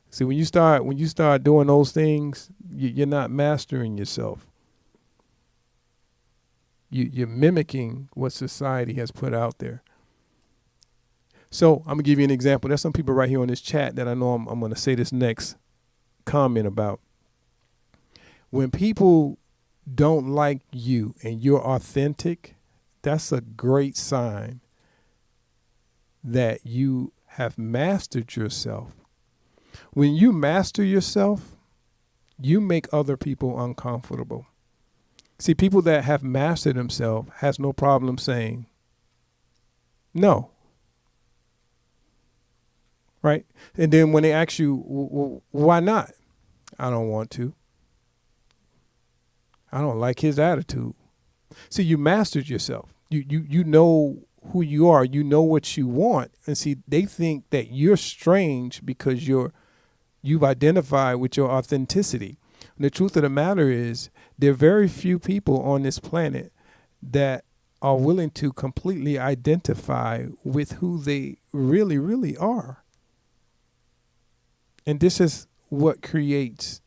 See, when you start doing those things, you're not mastering yourself. You're mimicking what society has put out there. So I'm gonna give you an example. There's some people right here on this chat that I know I'm gonna say this next comment about. When people don't like you and you're authentic, that's a great sign that you have mastered yourself. When you master yourself, you make other people uncomfortable. See, people that have mastered themselves has no problem saying no. Right? And then when they ask you, well, why not? I don't want to. I don't like his attitude. See, you mastered yourself. You know who you are. You know what you want. And see, they think that you're strange because you've identified with your authenticity. And the truth of the matter is, there are very few people on this planet that are willing to completely identify with who they really, really are. And this is what creates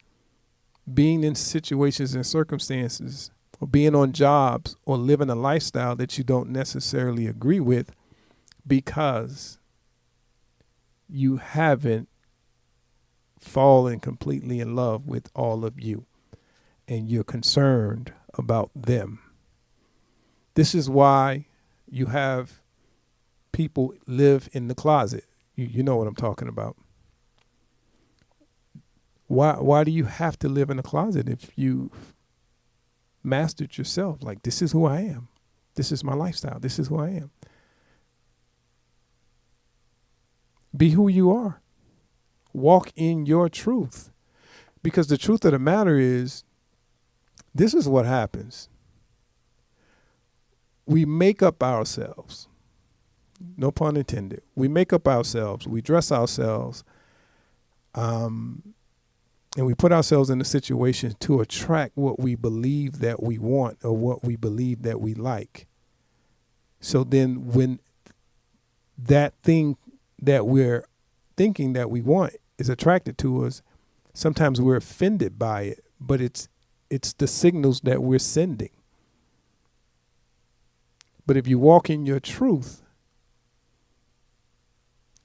being in situations and circumstances, or being on jobs, or living a lifestyle that you don't necessarily agree with, because you haven't fallen completely in love with all of you, and you're concerned about them. This is why you have people live in the closet. You know what I'm talking about. Why do you have to live in a closet if you mastered yourself? Like, this is who I am. This is my lifestyle. This is who I am. Be who you are. Walk in your truth. Because the truth of the matter is, this is what happens. We make up ourselves. No pun intended. We make up ourselves. We dress ourselves. And we put ourselves in a situation to attract what we believe that we want, or what we believe that we like. So then when that thing that we're thinking that we want is attracted to us, sometimes we're offended by it, but it's the signals that we're sending. But if you walk in your truth,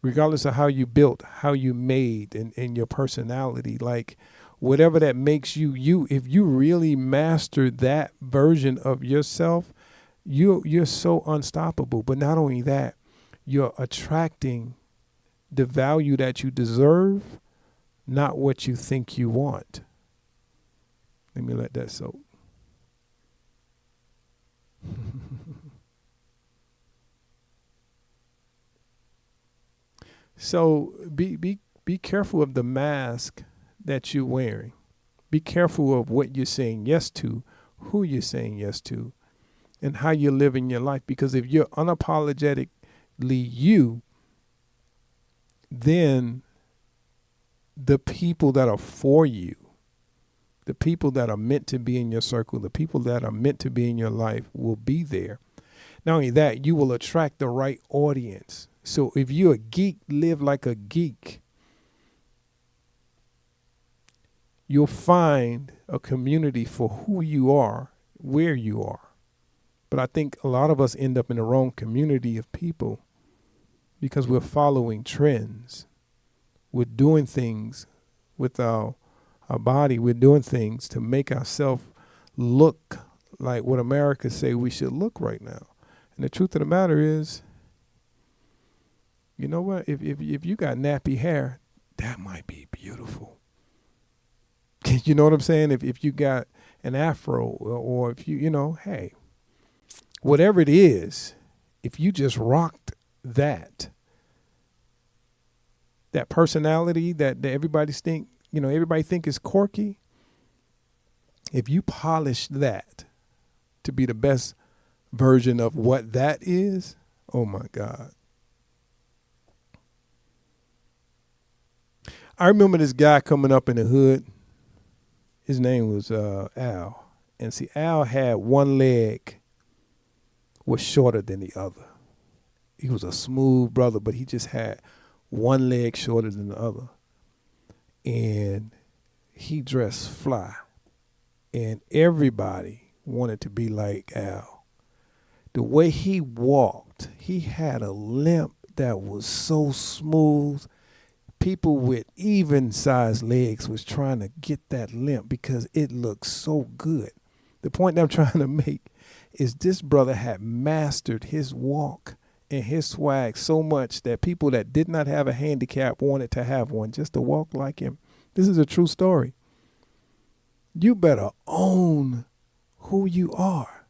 regardless of how you built, how you made, and your personality, like whatever that makes you, if you really master that version of yourself, you're so unstoppable. But not only that, you're attracting the value that you deserve, not what you think you want. Let me let that soak. So be careful of the mask that you're wearing. Be careful of what you're saying yes to, who you're saying yes to, and how you're living your life. Because if you're unapologetically you, then the people that are for you, the people that are meant to be in your circle, the people that are meant to be in your life will be there. Not only that, you will attract the right audience. So if you're a geek, live like a geek. You'll find a community for who you are, where you are. But I think a lot of us end up in the wrong community of people because we're following trends. We're doing things with our body. We're doing things to make ourselves look like what America say we should look right now. And the truth of the matter is, you know what? If you got nappy hair, that might be beautiful. You know what I'm saying? If you got an afro, or if hey, whatever it is, if you just rocked that personality that everybody think is quirky, if you polish that to be the best version of what that is, oh my God. I remember this guy coming up in the hood. His name was Al. And see, Al had one leg was shorter than the other. He was a smooth brother, but he just had one leg shorter than the other. And he dressed fly. And everybody wanted to be like Al. The way he walked, he had a limp that was so smooth. People with even sized legs was trying to get that limp because it looked so good. The point that I'm trying to make is this brother had mastered his walk and his swag so much that people that did not have a handicap wanted to have one just to walk like him. This is a true story. You better own who you are.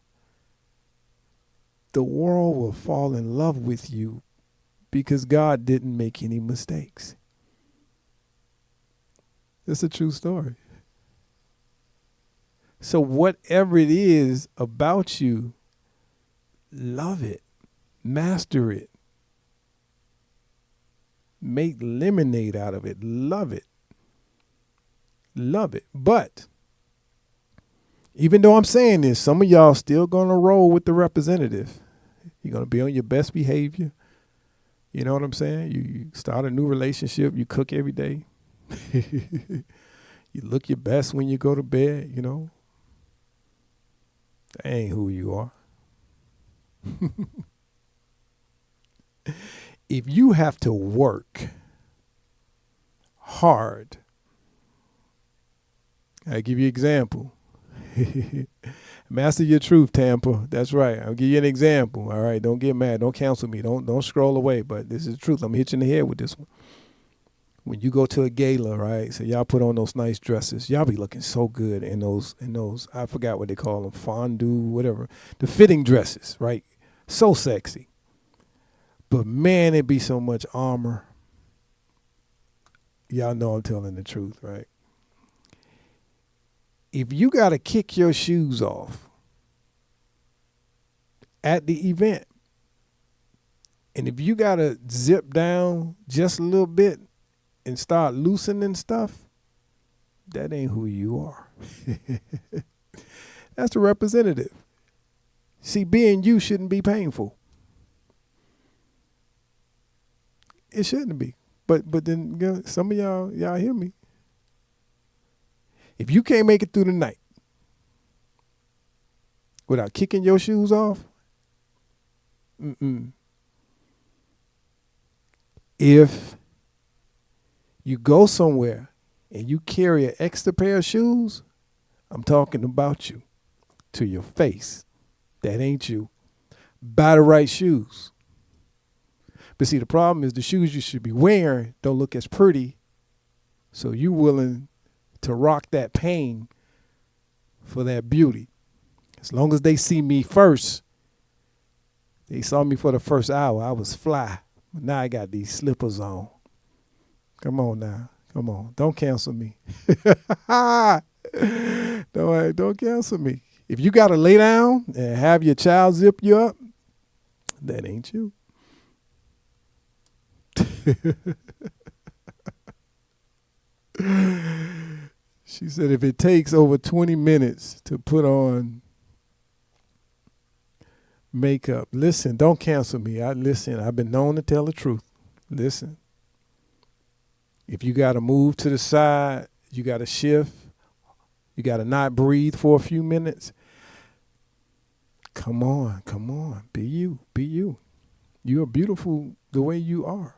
The world will fall in love with you because God didn't make any mistakes. It's a true story. So whatever it is about you, love it, master it, make lemonade out of it, love it, love it. But even though I'm saying this, some of y'all still gonna roll with the representative. You're gonna be on your best behavior. You know what I'm saying? You start a new relationship. You cook every day. You look your best when you go to bed. You know, that ain't who you are. If you have to work hard, I'll give you an example. Master your truth, Tampa. That's right. I'll give you an example. All right. Don't get mad. Don't cancel me. Don't scroll away. But this is the truth. I'm gonna hit you in the head with this one. When you go to a gala, right? So y'all put on those nice dresses. Y'all be looking so good in those. I forgot what they call them, fondue, whatever. The fitting dresses, right? So sexy. But man, it be so much armor. Y'all know I'm telling the truth, right? If you got to kick your shoes off at the event, and if you got to zip down just a little bit and start loosening stuff, that ain't who you are. That's the representative. See, being you shouldn't be painful. It shouldn't be. But then you know, some of y'all hear me. If you can't make it through the night without kicking your shoes off, if you go somewhere and you carry an extra pair of shoes, I'm talking about you to your face. That ain't you. Buy the right shoes. But see, the problem is the shoes you should be wearing don't look as pretty, so you willing to rock that pain for that beauty. As long as they see me first, they saw me for the first hour, I was fly. But now I got these slippers on. Come on now. Come on. Don't cancel me. Don't cancel me. If you got to lay down and have your child zip you up, that ain't you. She said if it takes over 20 minutes to put on makeup, listen, don't cancel me. I've been known to tell the truth. Listen. If you got to move to the side, you got to shift, you got to not breathe for a few minutes. Come on. Be you. You are beautiful the way you are.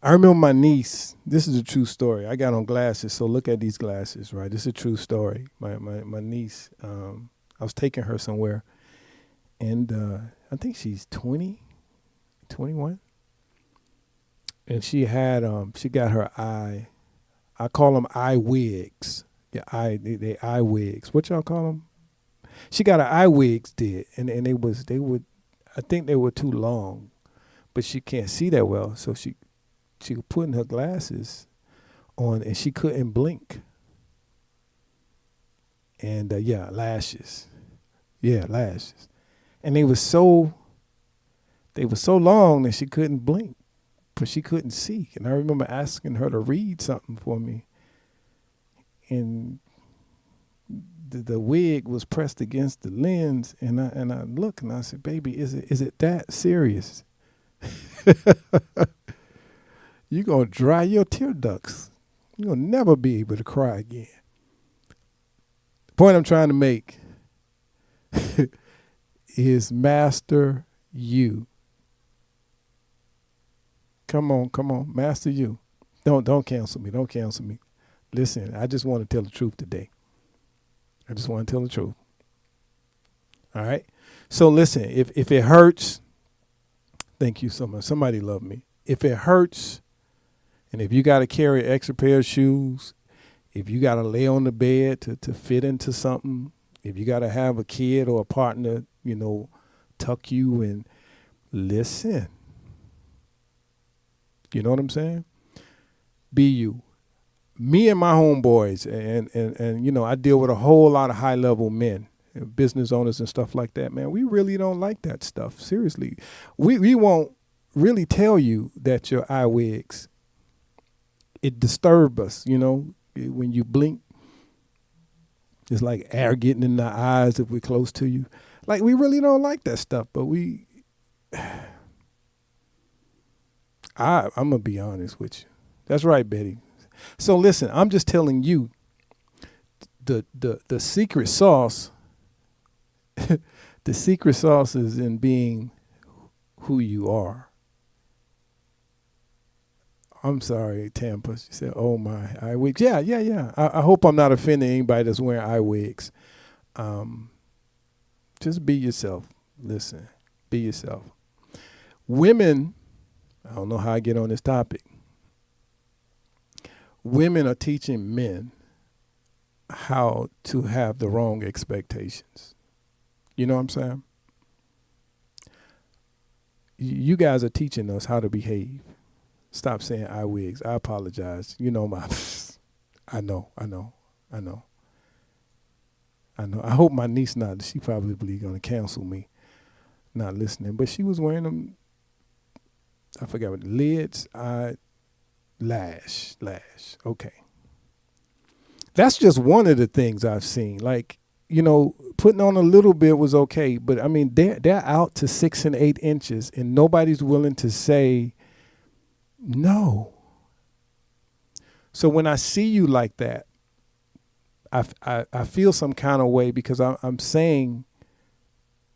I remember my niece, this is a true story. I got on glasses, so look at these glasses, right? This is a true story. My niece, I was taking her somewhere, and I think she's 20, 21. And she had, she got her eye, I call them eye wigs. Yeah, they eye wigs. What y'all call them? She got her eye wigs did, and they would, I think they were too long, but she can't see that well, so she was putting her glasses on and she couldn't blink. And lashes. Yeah, lashes. And they were so long that she couldn't blink, but she couldn't see. And I remember asking her to read something for me. And the wig was pressed against the lens, and I looked and I said, "Baby, is it that serious? You're going to dry your tear ducts. You're going to never be able to cry again." The point I'm trying to make is master you. Come on, master you. Don't cancel me. Don't cancel me. Listen, I just want to tell the truth today. I just want to tell the truth. All right? So listen, if it hurts, thank you so much. Somebody love me. If it hurts, and if you got to carry an extra pair of shoes, if you got to lay on the bed to fit into something, if you got to have a kid or a partner, tuck you and listen. You know what I'm saying? Be you. Me and my homeboys, and I deal with a whole lot of high level men, business owners and stuff like that, man. We really don't like that stuff. Seriously. We won't really tell you that your eye wigs, it disturb us, when you blink. It's like air getting in the eyes if we're close to you. Like, we really don't like that stuff, but I'm going to be honest with you. That's right, Betty. So listen, I'm just telling you the secret sauce, the secret sauce is in being who you are. I'm sorry, Tampa. She said, oh my, eye wigs. Yeah. I hope I'm not offending anybody that's wearing eye wigs. Just be yourself. Listen, be yourself. Women, I don't know how I get on this topic. Women are teaching men how to have the wrong expectations. You know what I'm saying? You guys are teaching us how to behave. Stop saying eye wigs. I apologize. I know. I hope my niece not. She probably going to cancel me not listening. But she was wearing them, I forgot what, lids, lash. Okay. That's just one of the things I've seen. Like, putting on a little bit was okay. But, I mean, they're out to 6 and 8 inches, and nobody's willing to say no. So when I see you like that, I feel some kind of way, because I'm saying,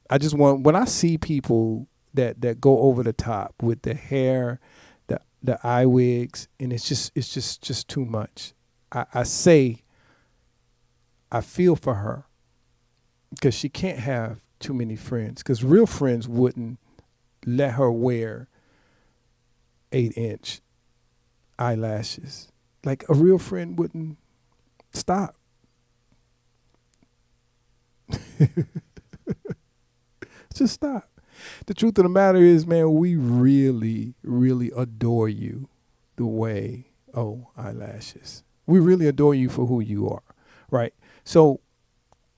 I just want, when I see people that go over the top with the hair, the eye wigs, and it's just too much. I say, I feel for her, because she can't have too many friends, because real friends wouldn't let her wear 8-inch eyelashes. Like, a real friend wouldn't stop. Just stop. The truth of the matter is, man, we really, really adore you the way, eyelashes. We really adore you for who you are, right? So,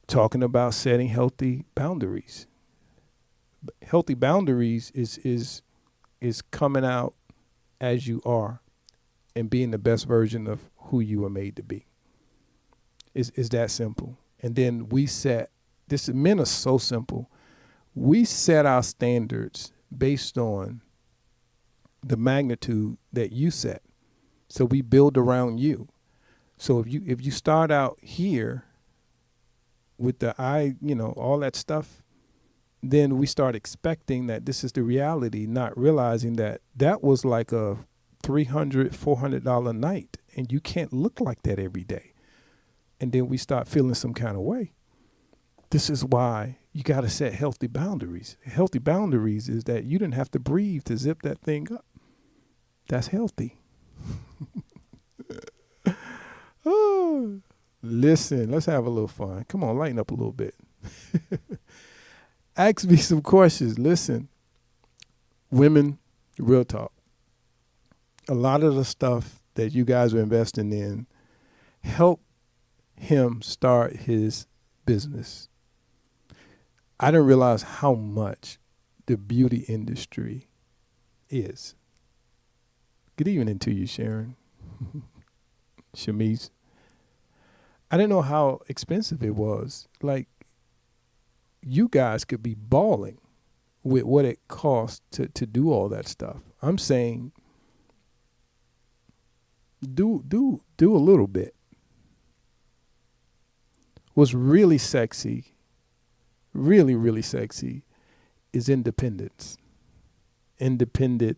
talking about setting healthy boundaries. Healthy boundaries is coming out as you are and being the best version of who you were made to be. Is that simple. And then men are so simple. We set our standards based on the magnitude that you set. So we build around you. So if you start out here with the eye, all that stuff, then we start expecting that this is the reality, not realizing that was like a $300, $400 night, and you can't look like that every day. And then we start feeling some kind of way. This is why you got to set healthy boundaries. Healthy boundaries is that you didn't have to breathe to zip that thing up. That's healthy. Oh, listen, let's have a little fun. Come on, lighten up a little bit. Ask me some questions. Listen, women, real talk. A lot of the stuff that you guys are investing in help him start his business. I didn't realize how much the beauty industry is. Good evening to you, Sharon. Shamiz. I didn't know how expensive it was. Like, you guys could be balling with what it costs to do all that stuff. I'm saying do a little bit. What's really sexy, really, really sexy, is independence. Independent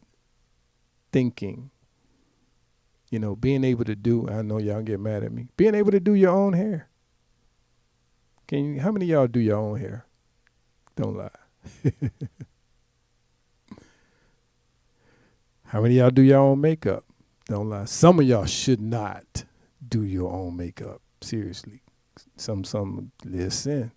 thinking. Being able to do, I know y'all get mad at me, being able to do your own hair. How many of y'all do your own hair? Don't lie. How many of y'all do your own makeup? Don't lie. Some of y'all should not do your own makeup. Seriously. Some listen.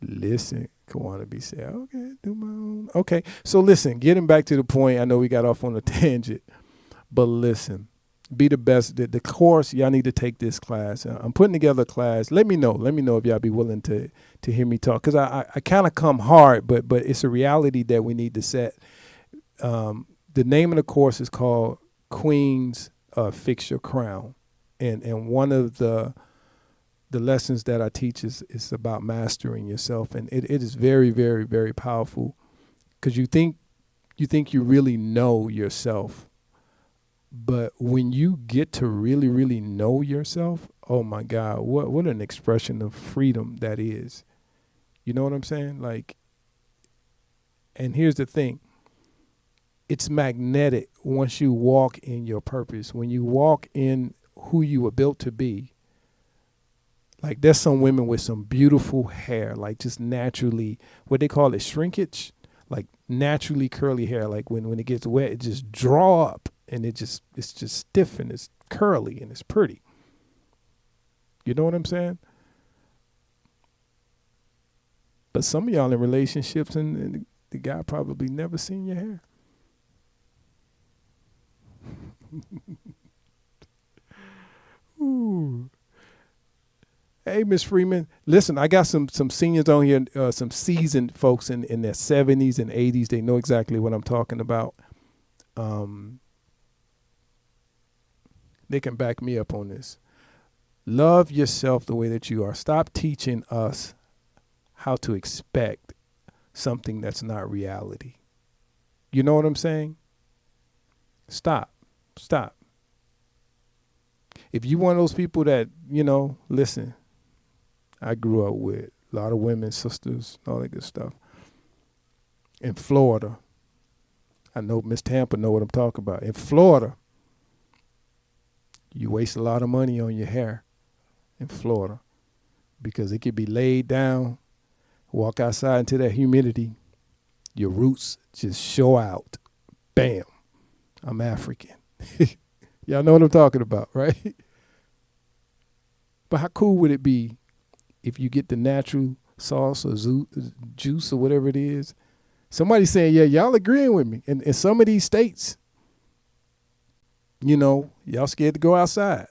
Listen, Kawana B said, okay, do my own. Okay, so listen, getting back to the point, I know we got off on a tangent. But listen, be the best. The course, y'all need to take this class. I'm putting together a class. Let me know. Let me know if y'all be willing to hear me talk. Because I kind of come hard, but it's a reality that we need to set. The name of the course is called Queens Fix Your Crown. And one of the lessons that I teach is about mastering yourself. And it is very, very, very powerful, because you think you really know yourself. But when you get to really, really know yourself, oh my God, what an expression of freedom that is. You know what I'm saying? Like, and here's the thing. It's magnetic once you walk in your purpose. When you walk in who you were built to be. Like, there's some women with some beautiful hair, like just naturally, what they call it, shrinkage, like naturally curly hair. Like when it gets wet, it just draw up, and it's just stiff, and it's curly, and it's pretty. You know what I'm saying? But some of y'all in relationships, and the guy probably never seen your hair. Ooh. Hey, Miss Freeman, listen, I got some seniors on here, some seasoned folks in their 70s and 80s. They know exactly what I'm talking about. They can back me up on this. Love yourself the way that you are. Stop teaching us how to expect something that's not reality. You know what I'm saying? Stop. If you one of those people that, listen, I grew up with a lot of women, sisters, all that good stuff. In Florida, I know Miss Tampa know what I'm talking about. In Florida, you waste a lot of money on your hair in Florida, because it could be laid down, walk outside into that humidity, your roots just show out. Bam. I'm African. Y'all know what I'm talking about, right? But how cool would it be if you get the natural sauce or juice or whatever it is? Somebody saying, yeah, y'all agreeing with me. In some of these states, y'all scared to go outside.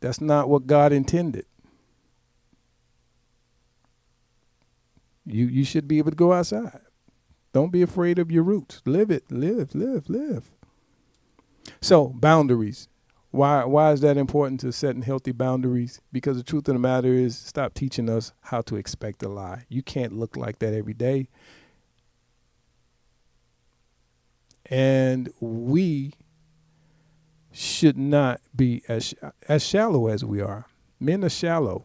That's not what God intended. You should be able to go outside. Don't be afraid of your roots. Live it. Live. So, boundaries. Why is that important, to setting healthy boundaries? Because the truth of the matter is, stop teaching us how to expect a lie. You can't look like that every day. And we should not be as shallow as we are. Men are shallow,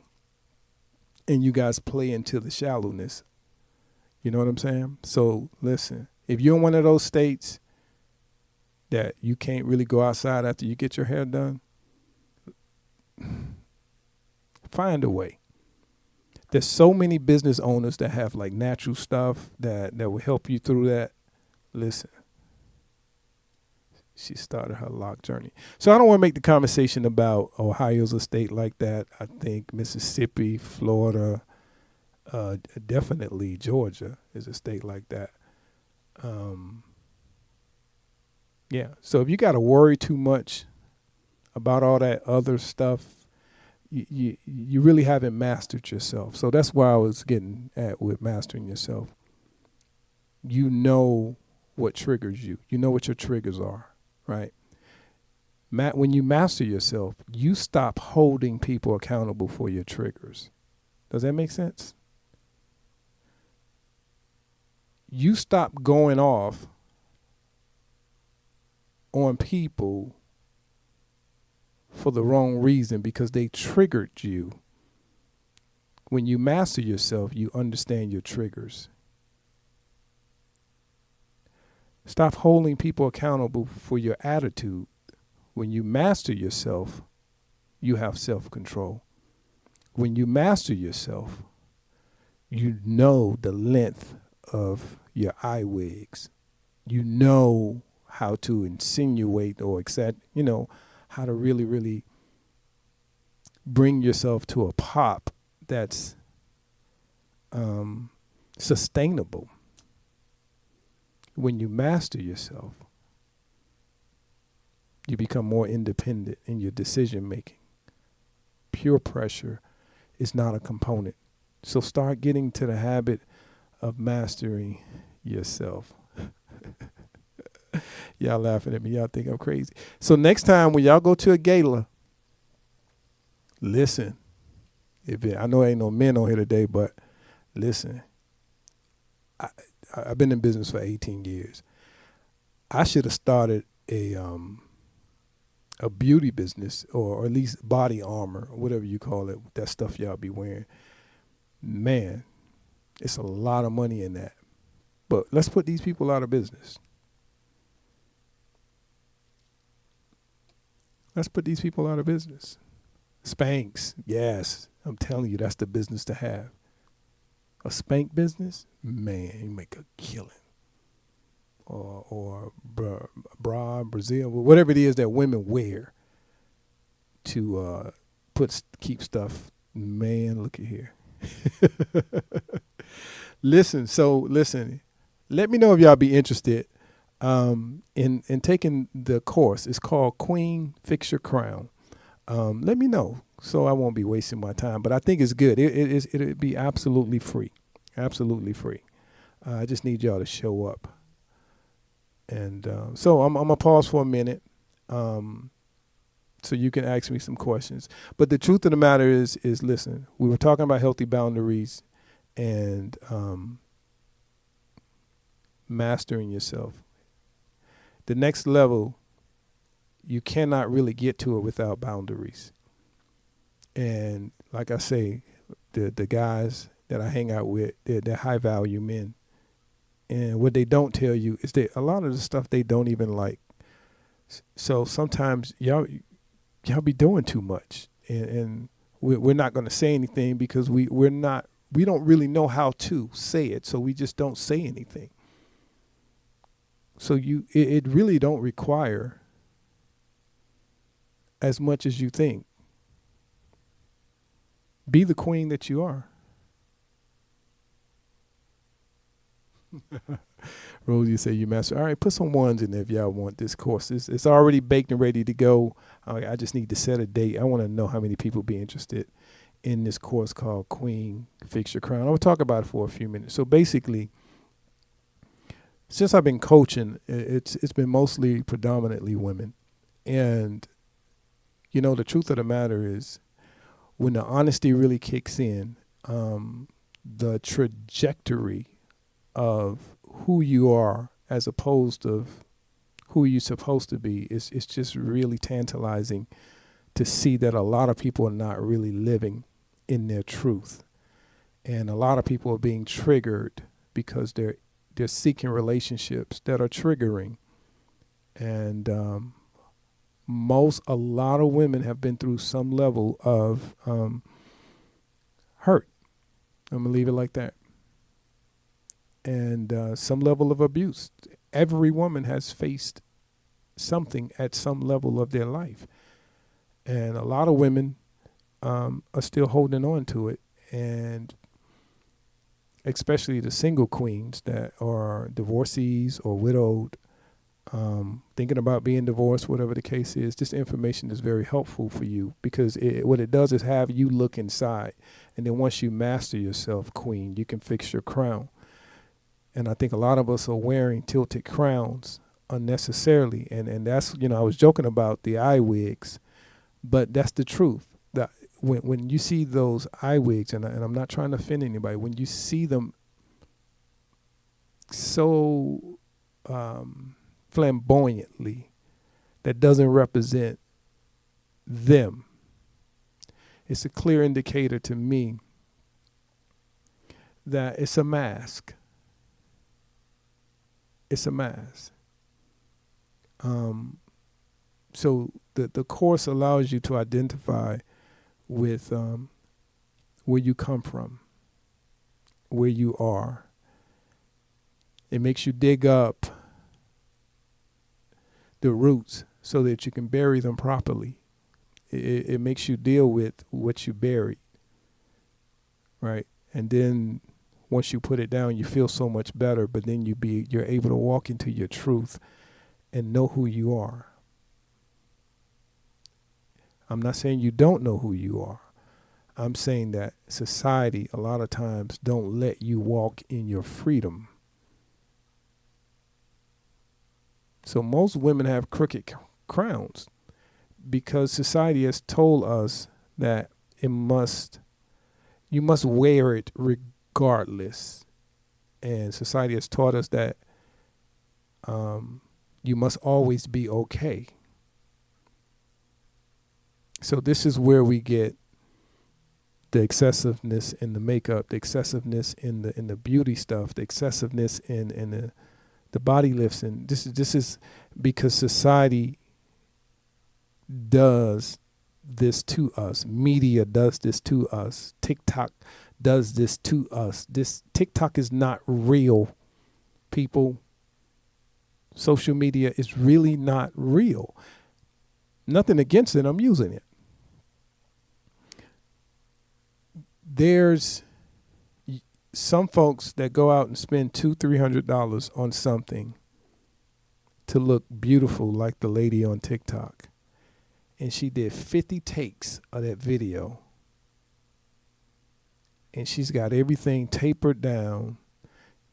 and you guys play into the shallowness. You know what I'm saying? So listen, if you're in one of those states that you can't really go outside after you get your hair done, find a way. There's so many business owners that have like natural stuff that will help you through that. Listen, she started her lock journey. So I don't want to make the conversation about Ohio's a state like that. I think Mississippi, Florida, definitely Georgia is a state like that. Yeah. So if you got to worry too much about all that other stuff, you really haven't mastered yourself. So that's why I was getting at with mastering yourself. You know what triggers you. You know what your triggers are, right? When you master yourself, you stop holding people accountable for your triggers. Does that make sense? You stop going off on people for the wrong reason because they triggered you. When you master yourself, you understand your triggers. Stop holding people accountable for your attitude. When you master yourself, you have self-control. When you master yourself, you know the length of your eye wigs. You know how to insinuate or accept, how to really, really bring yourself to a pop that's sustainable. When you master yourself, You become more independent in your decision making. Pure pressure is not a component. So start getting to the habit of mastering yourself. Y'all laughing at me. Y'all think I'm crazy. So next time when y'all go to a gala, listen. I know ain't no men on here today, but listen. I've been in business for 18 years. I should have started a beauty business, or at least body armor, or whatever you call it, that stuff y'all be wearing. Man, it's a lot of money in that. But let's put these people out of business. Let's put these people out of business. Spanx, yes. I'm telling you, that's the business to have. A spank business, man, you make a killing. Or bra, Brazil, whatever it is that women wear to keep stuff. Man, look at here. Listen. Let me know if y'all be interested in taking the course. It's called Queen Fix Your Crown. Let me know so I won't be wasting my time. But I think it's good. It'd be absolutely free. Absolutely free. I just need y'all to show up. And so I'm going to pause for a minute so you can ask me some questions. But the truth of the matter is listen, we were talking about healthy boundaries and mastering yourself. The next level, you cannot really get to it without boundaries. And like I say, the guys that I hang out with, they're high value men. And what they don't tell you is that a lot of the stuff they don't even like. So sometimes y'all be doing too much, and we're not going to say anything because we don't really know how to say it, so we just don't say anything. So it really don't require as much as you think. Be the queen that you are. Rosie say you master. All right, put some ones in there if y'all want this course. It's already baked and ready to go. I just need to set a date. I want to know how many people be interested in this course called Queen Fix Your Crown. I'll talk about it for a few minutes. So basically, since I've been coaching, it's been mostly predominantly women. And, you know, the truth of the matter is when the honesty really kicks in, the trajectory of who you are as opposed to who you're supposed to be, it's just really tantalizing to see that a lot of people are not really living in their truth. And a lot of people are being triggered because they're seeking relationships that are triggering. And a lot of women have been through some level of hurt. I'm going to leave it like that. And some level of abuse. Every woman has faced something at some level of their life. And a lot of women are still holding on to it. And especially the single queens that are divorcees or widowed, thinking about being divorced, whatever the case is, this information is very helpful for you because what it does is have you look inside. And then once you master yourself, queen, you can fix your crown. And I think a lot of us are wearing tilted crowns unnecessarily. And that's, I was joking about the eye wigs, but that's the truth. That when you see those eye wigs, and I'm not trying to offend anybody, when you see them so flamboyantly, that doesn't represent them. It's a clear indicator to me that it's a mask. It's a mask. So the course allows you to identify with where you come from, where you are. It makes you dig up the roots so that you can bury them properly. It makes you deal with what you buried, right? And then once you put it down, you feel so much better, but then you're able to walk into your truth and know who you are. I'm not saying you don't know who you are. I'm saying that society a lot of times don't let you walk in your freedom. So most women have crooked crowns because society has told us that you must wear it regardless. And society has taught us that you must always be okay. So this is where we get the excessiveness in the makeup, the excessiveness in the beauty stuff, the excessiveness in the body lifts, and this is because society does this to us. Media does this to us. TikTok does this to us. This TikTok is not real, people. Social media is really not real. Nothing against it. I'm using it. There's some folks that go out and spend $200-$300 on something to look beautiful, like the lady on TikTok. And she did 50 takes of that video. And she's got everything tapered down,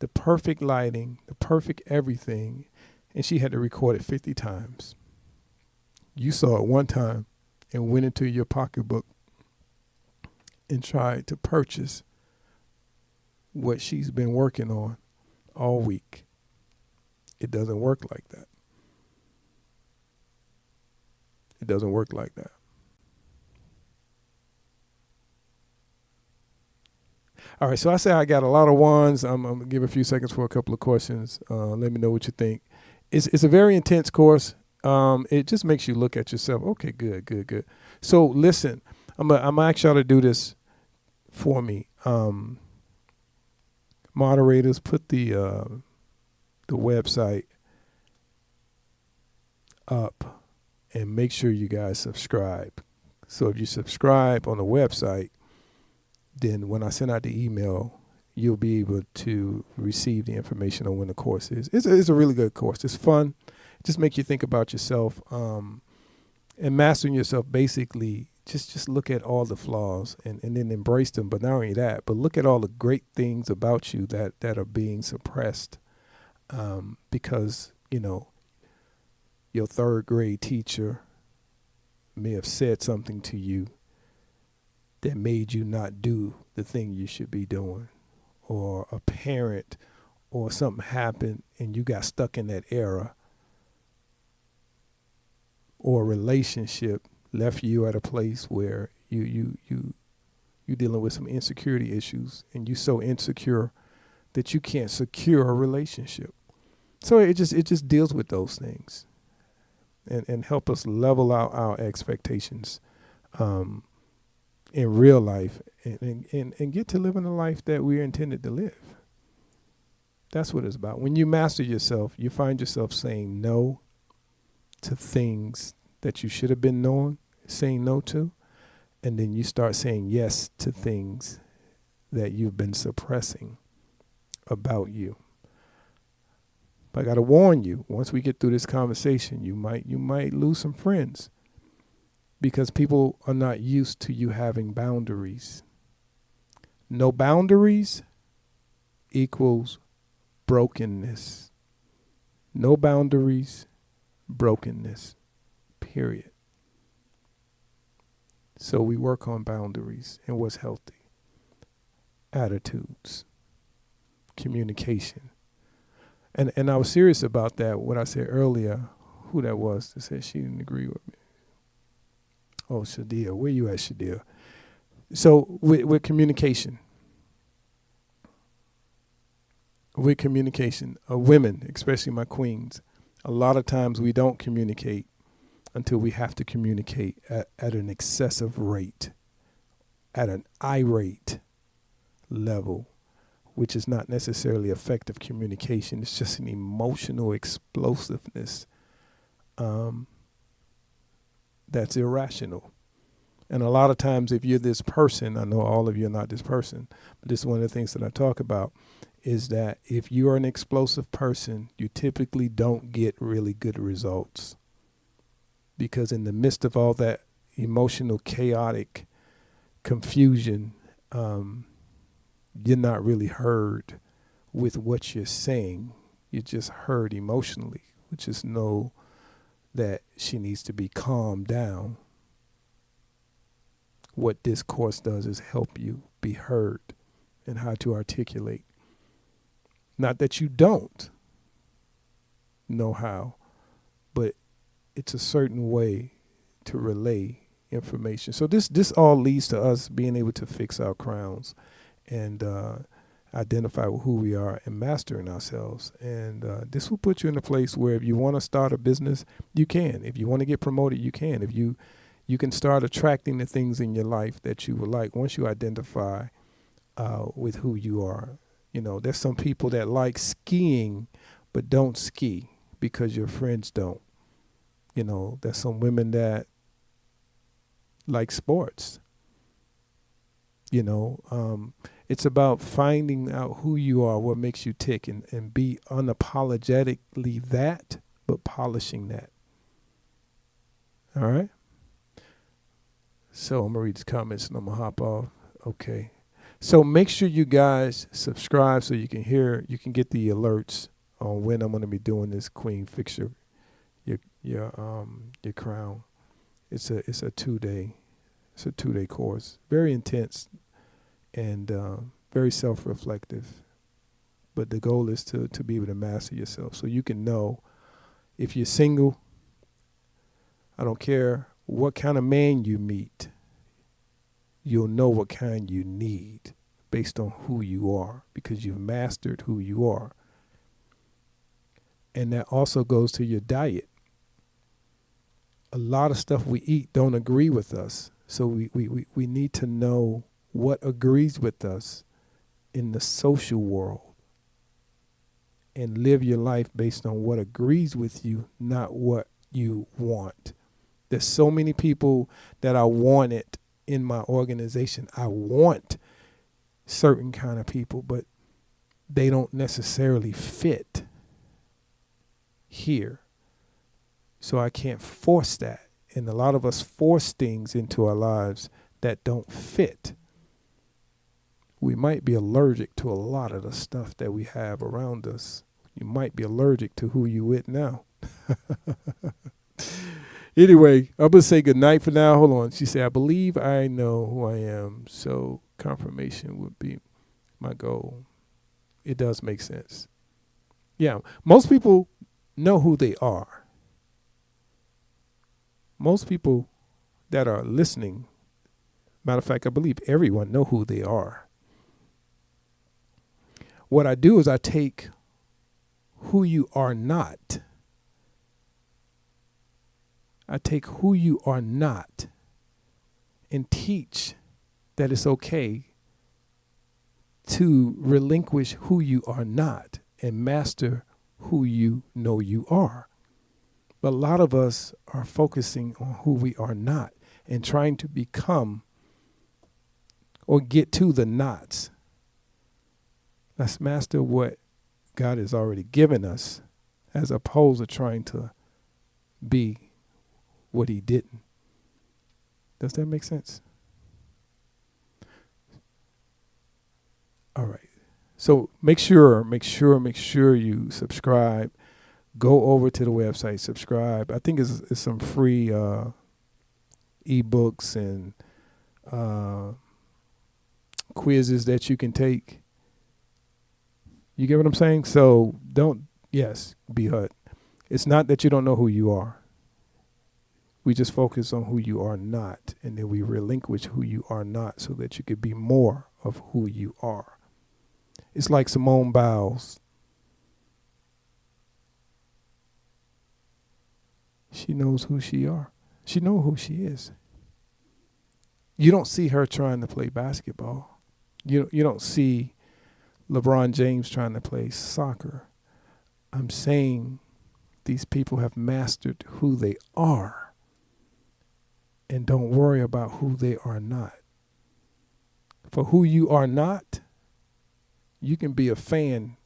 the perfect lighting, the perfect everything. And she had to record it 50 times. You saw it one time and went into your pocketbook and tried to purchase what she's been working on all week. It doesn't work like that. It doesn't work like that. All right, so I say I got a lot of ones. I'm going to give a few seconds for a couple of questions. Let me know what you think. It's a very intense course. It just makes you look at yourself. Okay, good. So listen, I'm gonna ask y'all to do this for me. Moderators, put the website up and make sure you guys subscribe. So if you subscribe on the website, then when I send out the email, you'll be able to receive the information on when the course is. It's a really good course. It's fun. It just makes you think about yourself. And mastering yourself, basically, just look at all the flaws and then embrace them. But not only that, but look at all the great things about you that are being suppressed because, your third grade teacher may have said something to you that made you not do the thing you should be doing, or a parent, or something happened and you got stuck in that era, or a relationship left you at a place where you dealing with some insecurity issues, and you so insecure that you can't secure a relationship. So it just deals with those things and help us level out our expectations in real life and get to living the life that we're intended to live. That's what it's about. When you master yourself, you find yourself saying no to things that you should have been saying no to, and then you start saying yes to things that you've been suppressing about you. But I got to warn you, once we get through this conversation, you might lose some friends because people are not used to you having boundaries. No boundaries equals brokenness. No boundaries, brokenness, period. So we work on boundaries and what's healthy. Attitudes, communication. And I was serious about that, what I said earlier, who that was that said she didn't agree with me. Oh, Shadia, where you at, Shadia? So with communication, women, especially my queens, a lot of times we don't communicate until we have to communicate at an excessive rate, at an irate level, which is not necessarily effective communication. It's just an emotional explosiveness that's irrational. And a lot of times if you're this person, I know all of you are not this person, but this is one of the things that I talk about, is that if you're an explosive person, you typically don't get really good results. Because in the midst of all that emotional, chaotic confusion, you're not really heard with what you're saying. You're just heard emotionally, which is know that she needs to be calmed down. What this course does is help you be heard and how to articulate. Not that you don't know how, but it's a certain way to relay information. So this all leads to us being able to fix our crowns and identify who we are and mastering ourselves. And this will put you in a place where if you want to start a business, you can. If you want to get promoted, you can. If you can start attracting the things in your life that you would like once you identify with who you are. You know, there's some people that like skiing but don't ski because your friends don't. You know, there's some women that like sports. You know, it's about finding out who you are, what makes you tick, and be unapologetically that, but polishing that. All right? So I'm going to read the comments and I'm going to hop off. Okay. So make sure you guys subscribe so you can get the alerts on when I'm going to be doing this Queen Fix your crown. It's a 2-day. It's a 2-day course. Very intense and very self-reflective. But the goal is to be able to master yourself so you can know if you're single. I don't care what kind of man you meet. You'll know what kind you need based on who you are because you've mastered who you are. And that also goes to your diet. A lot of stuff we eat don't agree with us. So we need to know what agrees with us in the social world and live your life based on what agrees with you, not what you want. There's so many people that I wanted in my organization. I want certain kind of people, but they don't necessarily fit here. So I can't force that. And a lot of us force things into our lives that don't fit. We might be allergic to a lot of the stuff that we have around us. You might be allergic to who you with now. Anyway, I'm going to say goodnight for now. Hold on. She said, I believe I know who I am, so confirmation would be my goal. It does make sense. Yeah, most people know who they are. Most people that are listening, matter of fact, I believe everyone know who they are. What I do is I take who you are not. I take who you are not and teach that it's okay to relinquish who you are not and master who you know you are. But a lot of us are focusing on who we are not and trying to become or get to the nots. Let's master what God has already given us as opposed to trying to be what he didn't. Does that make sense? All right. So make sure you subscribe. Go over to the website, subscribe. I think it's some free ebooks and quizzes that you can take. You get what I'm saying? So be hut. It's not that you don't know who you are. We just focus on who you are not, and then we relinquish who you are not so that you could be more of who you are. It's like Simone Biles. She knows who she are. She knows who she is. You don't see her trying to play basketball. You don't see LeBron James trying to play soccer. I'm saying these people have mastered who they are. And don't worry about who they are not. For who you are not, you can be a fan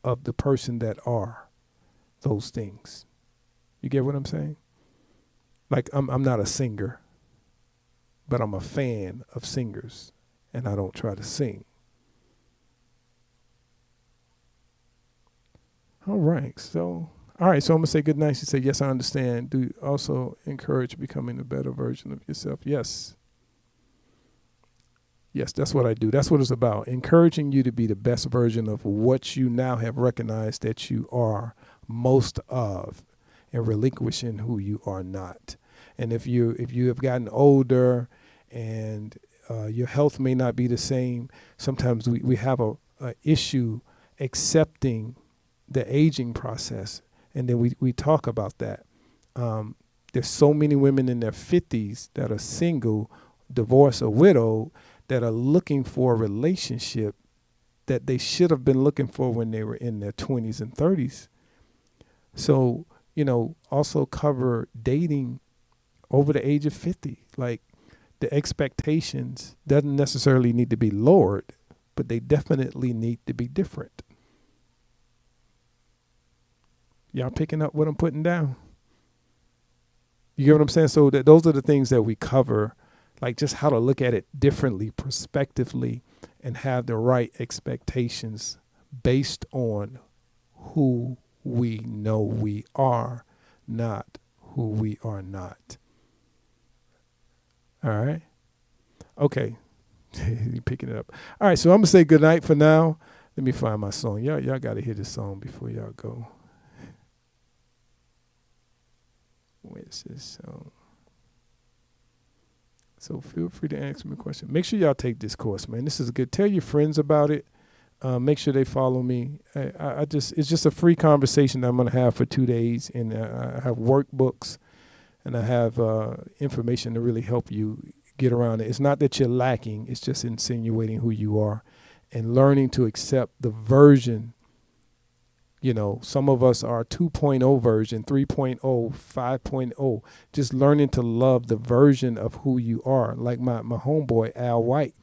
of the person that are those things. You get what I'm saying? Like I'm not a singer. but I'm a fan of singers, and I don't try to sing. All right, so I'm gonna say good night. She said, "Yes, I understand. Do you also encourage becoming a better version of yourself?" Yes. Yes, that's what I do. That's what it's about. Encouraging you to be the best version of what you now have recognized that you are most of, and relinquishing who you are not. And if you have gotten older and your health may not be the same, sometimes we have a issue accepting the aging process. And then we talk about that. There's so many women in their 50s that are single, divorced, or widowed that are looking for a relationship that they should have been looking for when they were in their 20s and 30s. So, also cover dating over the age of 50. Like, the expectations doesn't necessarily need to be lowered, but they definitely need to be different. Y'all picking up what I'm putting down? You get what I'm saying? So those are the things that we cover, like just how to look at it differently, prospectively, and have the right expectations based on who we know we are, not who we are not. All right? Okay. You're picking it up. All right, so I'm going to say good night for now. Let me find my song. Y'all got to hear this song before y'all go. Where's this song? So feel free to ask me a question. Make sure y'all take this course, man. This is good. Tell your friends about it. Make sure they follow me. It's just a free conversation that I'm going to have for 2 days. And I have workbooks and I have information to really help you get around it. It's not that you're lacking. It's just insinuating who you are and learning to accept the version. Some of us are 2.0 version, 3.0, 5.0, just learning to love the version of who you are. Like my homeboy, Al White,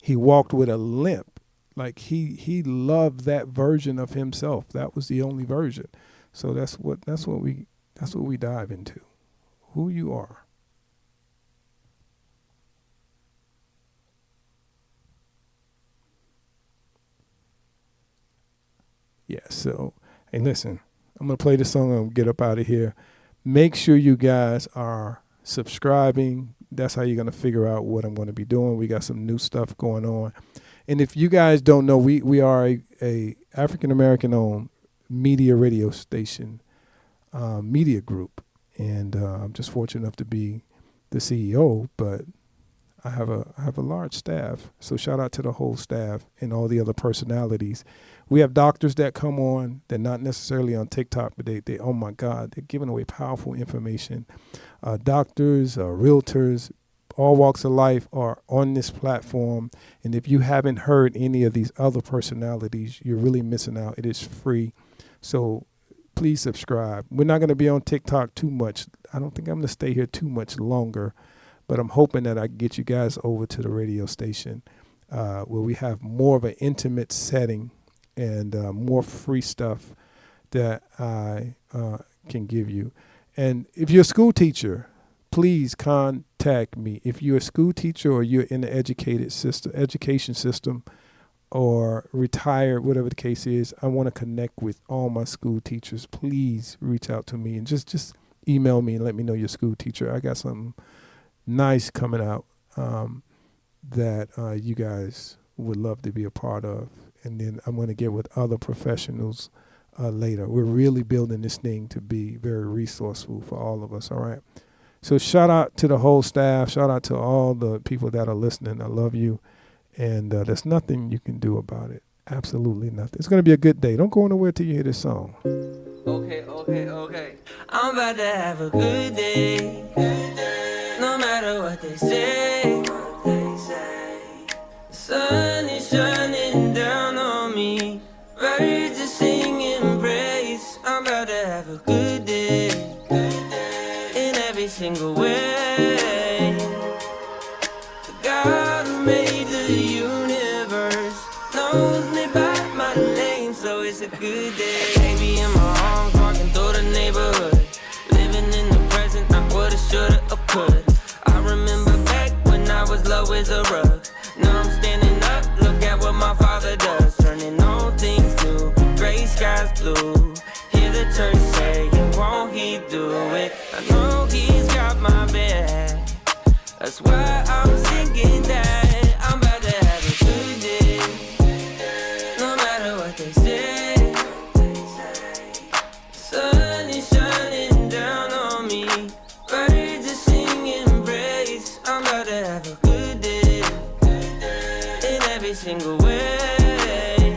he walked with a limp. Like he loved that version of himself. That was the only version. So that's what we dive into. Who you are. Yeah, so, hey, listen, I'm going to play this song and get up out of here. Make sure you guys are subscribing. That's how you're going to figure out what I'm going to be doing. We got some new stuff going on. And if you guys don't know, we are a African-American owned media radio station, media group. And I'm just fortunate enough to be the CEO, but I have a large staff. So shout out to the whole staff and all the other personalities. We have doctors that come on. They're not necessarily on TikTok, but they oh my God, they're giving away powerful information. Doctors, realtors, all walks of life are on this platform. And if you haven't heard any of these other personalities, you're really missing out. It is free. So please subscribe. We're not going to be on TikTok too much. I don't think I'm going to stay here too much longer, but I'm hoping that I can get you guys over to the radio station where we have more of an intimate setting and more free stuff that I can give you. And if you're a school teacher, please contact me. If you're a school teacher or you're in the education system or retired, whatever the case is, I want to connect with all my school teachers. Please reach out to me and just email me and let me know you're a school teacher. I got something nice coming out that you guys would love to be a part of. And then I'm going to get with other professionals later. We're really building this thing to be very resourceful for all of us, all right? So shout out to the whole staff. Shout out to all the people that are listening. I love you. And there's nothing you can do about it. Absolutely nothing. It's going to be a good day. Don't go nowhere till you hear this song. Okay. I'm about to have a good day. No matter what they say. The sun is shining down on me. Birds are singing praise. I'm about to have a good day. In every single way. The God who made the universe knows me by my name, so it's a good day. Baby in my arms, walking through the neighborhood. Living in the present, I woulda, shoulda, or coulda. I remember that. I know he's got my back. That's why I'm singing that. I'm about to have a good day, no matter what they say. Sun is shining down on me, birds are singing praise. I'm about to have a good day in every single way.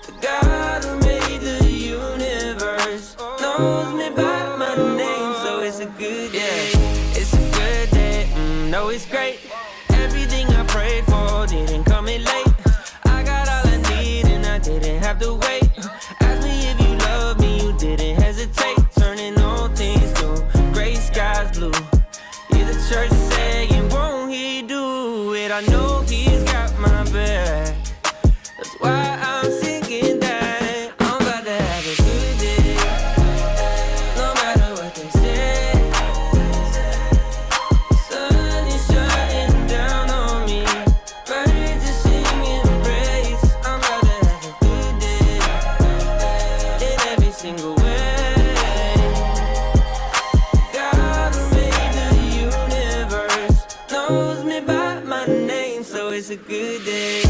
The God who made the universe knows me by my name, so it's a good day. It's a good day, no, it's great. Everything I prayed for didn't come in late. I got all I need and I didn't have to wait. Ask me if you love me, you didn't hesitate. Turning all things new, gray skies blue. Yeah, the church saying, won't he do it? I know he's got my back. That's why I'm singing that. I'm about to have a good day, no matter what they say. Sun is shining down on me, birds are singing praise. I'm about to have a good day in every single way. God who made the universe knows me by my name, so it's a good day.